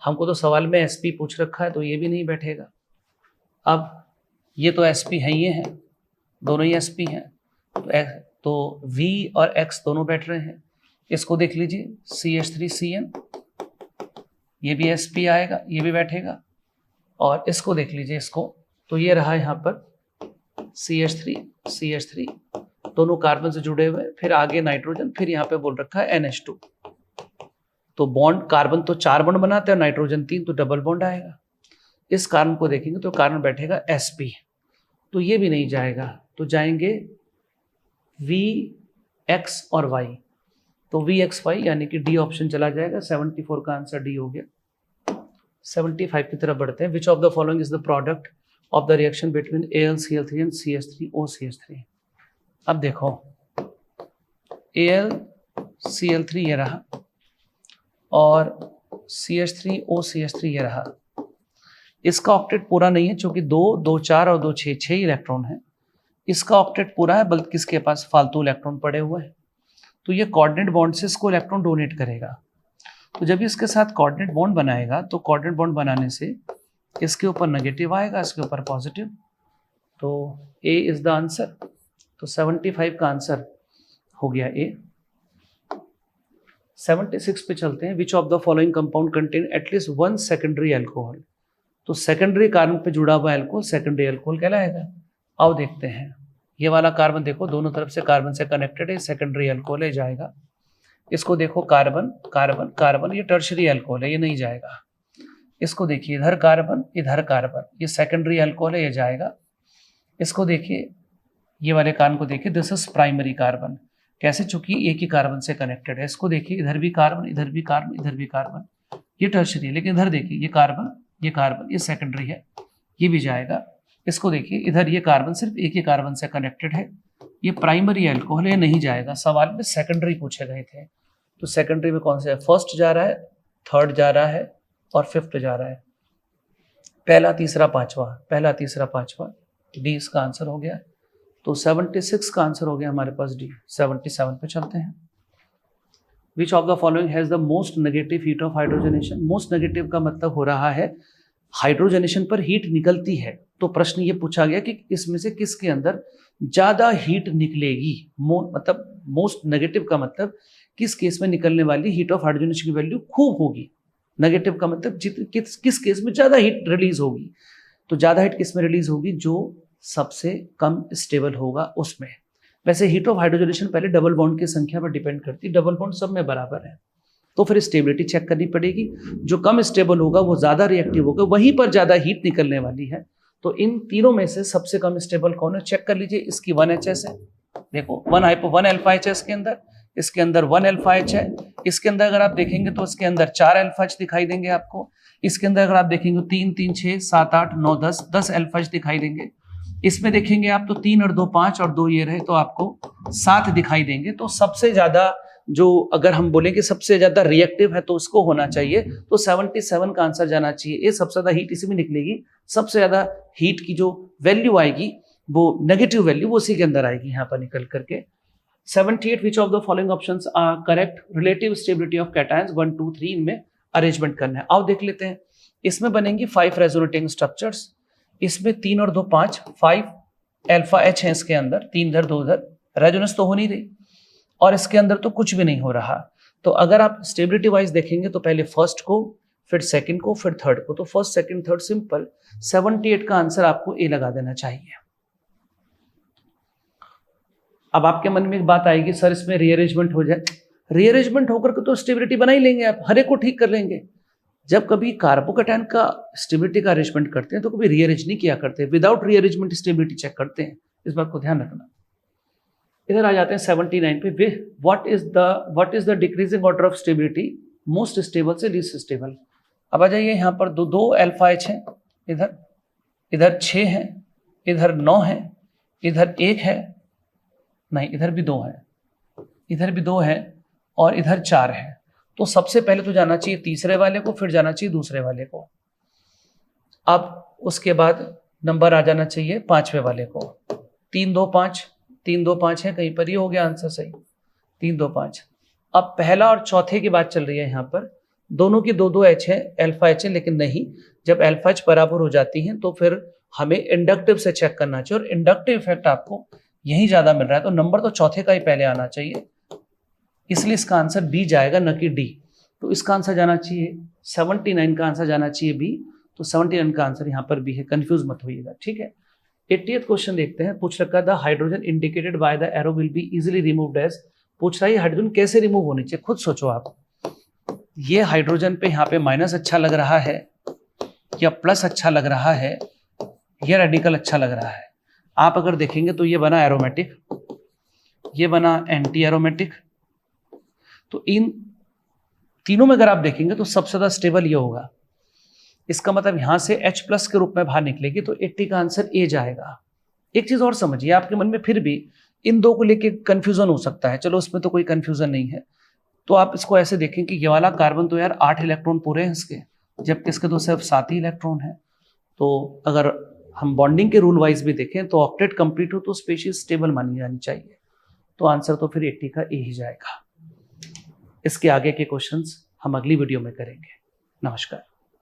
हमको तो सवाल में sp पूछ रखा है, तो ये भी नहीं बैठेगा। अब ये तो sp है, ये हैं, दोनों ही sp हैं, तो V और X दोनों बैठ रहे हैं। इसको देख लीजिए CH3CN, ये भी sp आएगा, ये भी बैठेगा। और इसको देख लीजिए, इसको तो ये रहा यहाँ पर CH3 दोनों कार्बन से जुड़े हुए, फिर आगे नाइट्रोजन, फिर यहाँ पे बोल रखा है NH2। तो बॉन्ड, कार्बन तो 4 बॉन्ड बनाते हैं, नाइट्रोजन 3, तो डबल बॉन्ड आएगा। इस कार्बन को देखेंगे तो कार्बन बैठेगा sp, तो ये भी नहीं जाएगा, तो जाएंगे V, X और Y। तो VXY यानी कि डी ऑप्शन चला जाएगा। 74 का आंसर डी हो गया। 75 की तरफ बढ़ते हैं। Which of the following is the product of the reaction between AlCl3 and CH3OCH3। अब देखो AlCl3 ये रहा और CH3OCH3 ये रहा। इसका ऑक्टेट पूरा नहीं है, क्योंकि 2, 2, 4 और 2, 6 इलेक्ट्रॉन है। इसका ऑक्टेट पूरा है, बल्कि इसके पास फालतू इलेक्ट्रॉन पड़े हुए हैं, तो ये कोऑर्डिनेट बॉन्ड से इसको इलेक्ट्रॉन डोनेट करेगा। तो जब इसके साथ कोऑर्डिनेट बॉन्ड बनाएगा, तो कोऑर्डिनेट बॉन्ड बनाने से इसके ऊपर नेगेटिव आएगा, इसके ऊपर पॉजिटिव, तो ए इज द आंसर। तो 75 का आंसर हो गया ए। 76 पे चलते हैं। Which of the following compound contain at least 1 secondary alcohol. तो सेकेंडरी कार्बन पे जुड़ा हुआ एल्कोहल सेकेंडरी एल्कोहल कहलाएगा। आओ देखते हैं। ये वाला कार्बन देखो, दोनों तरफ से कार्बन से कनेक्टेड है, सेकेंडरी एल्कोहल है, जाएगा। इसको देखो कार्बन कार्बन कार्बन, ये टर्शरी एल्कोहल है, ये नहीं जाएगा। इसको देखिए, इधर कार्बन इधर कार्बन, ये सेकेंडरी अल्कोहल है, ये जाएगा। इसको देखिए, ये वाले कार्बन को देखिए, दिस इज प्राइमरी कार्बन। कैसे? चूंकि एक ही कार्बन से कनेक्टेड है। इसको देखिए, इधर भी कार्बन इधर भी कार्बन इधर भी कार्बन, ये टर्शरी है। लेकिन इधर देखिए, ये कार्बन ये सेकेंडरी है, ये भी जाएगा। इसको देखिए, इधर ये कार्बन सिर्फ एक ही कार्बन से कनेक्टेड है, ये प्राइमरी अल्कोहल, ये नहीं जाएगा। सवाल में सेकेंडरी पूछे गए थे, तो सेकेंडरी में कौन सा है? फर्स्ट जा रहा है, थर्ड जा रहा है और फिफ्थ जा रहा है। पहला तीसरा पांचवा, डी इसका आंसर हो गया। तो 76 का आंसर हो गया हमारे पास डी। 77 पे चलते हैं। Which of the following has the most negative heat of hydrogenation? Most negative का मतलब हो रहा है हाइड्रोजनेशन पर हीट निकलती है। तो प्रश्न ये पूछा गया कि इसमें से किसके अंदर ज्यादा हीट निकलेगी। मतलब मोस्ट नेगेटिव का मतलब किस केस में निकलने वाली हीट ऑफ हाइड्रोजनेशन की वैल्यू खूब होगी। नेगेटिव का मतलब किस केस में ज्यादा हीट रिलीज होगी। तो ज्यादा हीट किस में रिलीज होगी? जो सबसे कम स्टेबल होगा उसमें। वैसे हीट ऑफ हाइड्रोजनेशन पहले डबल बॉन्ड की संख्या पर डिपेंड करती है, डबल बॉन्ड सब में बराबर है, तो फिर स्टेबिलिटी चेक करनी पड़ेगी। जो कम स्टेबल होगा वो ज्यादा रिएक्टिव होगा, वहीं पर ज्यादा हीट निकलने वाली है। तो इन तीनों में से सबसे कम स्टेबल कौन है? चेक कर लीजिए। इसकी 1HS है, देखो 1 अल्फा एच है इसके अंदर, इसके अंदर 1 अल्फा एच है। इसके अंदर अगर आप देखेंगे तो इसके अंदर 4 अल्फा एच दिखाई देंगे आपको। इसके अंदर अगर आप देखेंगे 3 3 6 7 8 9 10 अल्फा एच दिखाई देंगे। इसमें देखेंगे आप तो 3 और 2 5 और 2 ये रहे तो आपको 7 दिखाई देंगे। तो सबसे ज्यादा जो, अगर हम बोलें कि सबसे ज्यादा रिएक्टिव है तो उसको होना चाहिए, तो 77 का आंसर जाना चाहिए। ये सबसे ज्यादा हीट इसी में निकलेगी। सबसे ज्यादा हीट की जो वैल्यू आएगी वो नेगेटिव वैल्यू वो उसी के अंदर आएगी यहाँ पर निकल करके। 78 which of the following options are correct? Relative stability of cations 1 2 3, इनमें अरेंजमेंट करना है। आओ देख लेते हैं। इसमें बनेंगी 5 रेजोनेटिंग स्ट्रक्चर्स। इसमें 3 और 2 5 अल्फा एच है इसके अंदर, 3 इधर 2 इधर, रेजोनेंस तो हो नहीं रही। और इसके अंदर तो कुछ भी नहीं हो रहा। तो अगर आप स्टेबिलिटी वाइज देखेंगे तो पहले फर्स्ट को, फिर सेकंड को, फिर थर्ड को। तो फर्स्ट सेकंड थर्ड सिंपल। 78 का आंसर आपको ए लगा देना चाहिए। अब आपके मन में एक बात आएगी, सर इसमें रीअरेंजमेंट हो जाए। रीअरेंजमेंट होकर के तो स्टेबिलिटी बना ही लेंगे आप, हर एक को ठीक कर लेंगे। जब कभी कार्बोकैटायन का स्टेबिलिटी का अरेंजमेंट करते हैं तो कभी रीअरेंज नहीं किया करते, विदाउट रीअरेंजमेंट स्टेबिलिटी चेक करते हैं। इस बात को ध्यान रखना। इधर आ जाते हैं 79 पे। What is the decreasing order of stability? Most stable से लीस्ट स्टेबल। अब आ जाइए, यहाँ पर दो अल्फा एच है, इधर 6 है, इधर 9 है, इधर 1 है, नहीं इधर भी 2 है, इधर भी 2 है और इधर 4 है। तो सबसे पहले तो जाना चाहिए तीसरे वाले को, फिर जाना चाहिए दूसरे वाले को। अब उसके बाद नंबर आ जाना चाहिए पांचवे वाले को। 3 2 5 है कहीं पर, ये हो गया आंसर सही। 3 2 5। अब पहला और चौथे की बात चल रही है यहाँ पर। दोनों की 2 एच है, अल्फा एच है, लेकिन नहीं, जब अल्फा एच बराबर हो जाती हैं तो फिर हमें इंडक्टिव से चेक करना चाहिए, और इंडक्टिव इफेक्ट आपको यही ज्यादा मिल रहा है। तो नंबर तो चौथे का ही पहले आना चाहिए, इसलिए इसका आंसर बी जाएगा, न कि डी। तो इसका आंसर जाना चाहिए 79 का आंसर जाना चाहिए बी। तो 79 का आंसर यहाँ पर बी है, कंफ्यूज मत होइएगा, ठीक है। 80th क्वेश्चन देखते हैं। पूछ रखा the hydrogen indicated by the arrow will be easily removed as. पूछ रहा है हाइड्रोजन कैसे रिमूव होनी चाहिए, खुद सोचो आप। ये हाइड्रोजन पे यहाँ पे माइनस अच्छा लग रहा है या प्लस अच्छा लग रहा है या रेडिकल अच्छा लग रहा है। आप अगर देखेंगे तो ये बना एरोमेटिक, ये बना एंटी एरोमेटिक। तो इन तीनों में अगर आप देखेंगे तो सबसे ज्यादा स्टेबल ये होगा। इसका मतलब यहां से H+ के रूप में बाहर निकलेगी, तो 80 का आंसर ए जाएगा। एक चीज और समझिए, आपके मन में फिर भी इन दो को लेके कंफ्यूजन हो सकता है। चलो उसमें तो कोई कंफ्यूजन नहीं है। तो आप इसको ऐसे देखें कि ये वाला कार्बन तो यार 8 इलेक्ट्रॉन पूरे हैं इसके, जबकि इसके तो सिर्फ 7 ही इलेक्ट्रॉन है। तो अगर हम बॉन्डिंग के रूल वाइज भी देखें तो ऑक्टेट कंप्लीट हो तो स्पीशीज स्टेबल मानी जानी चाहिए। तो आंसर तो फिर 80 का ए ही जाएगा। इसके आगे के क्वेश्चंस हम अगली वीडियो में करेंगे। नमस्कार।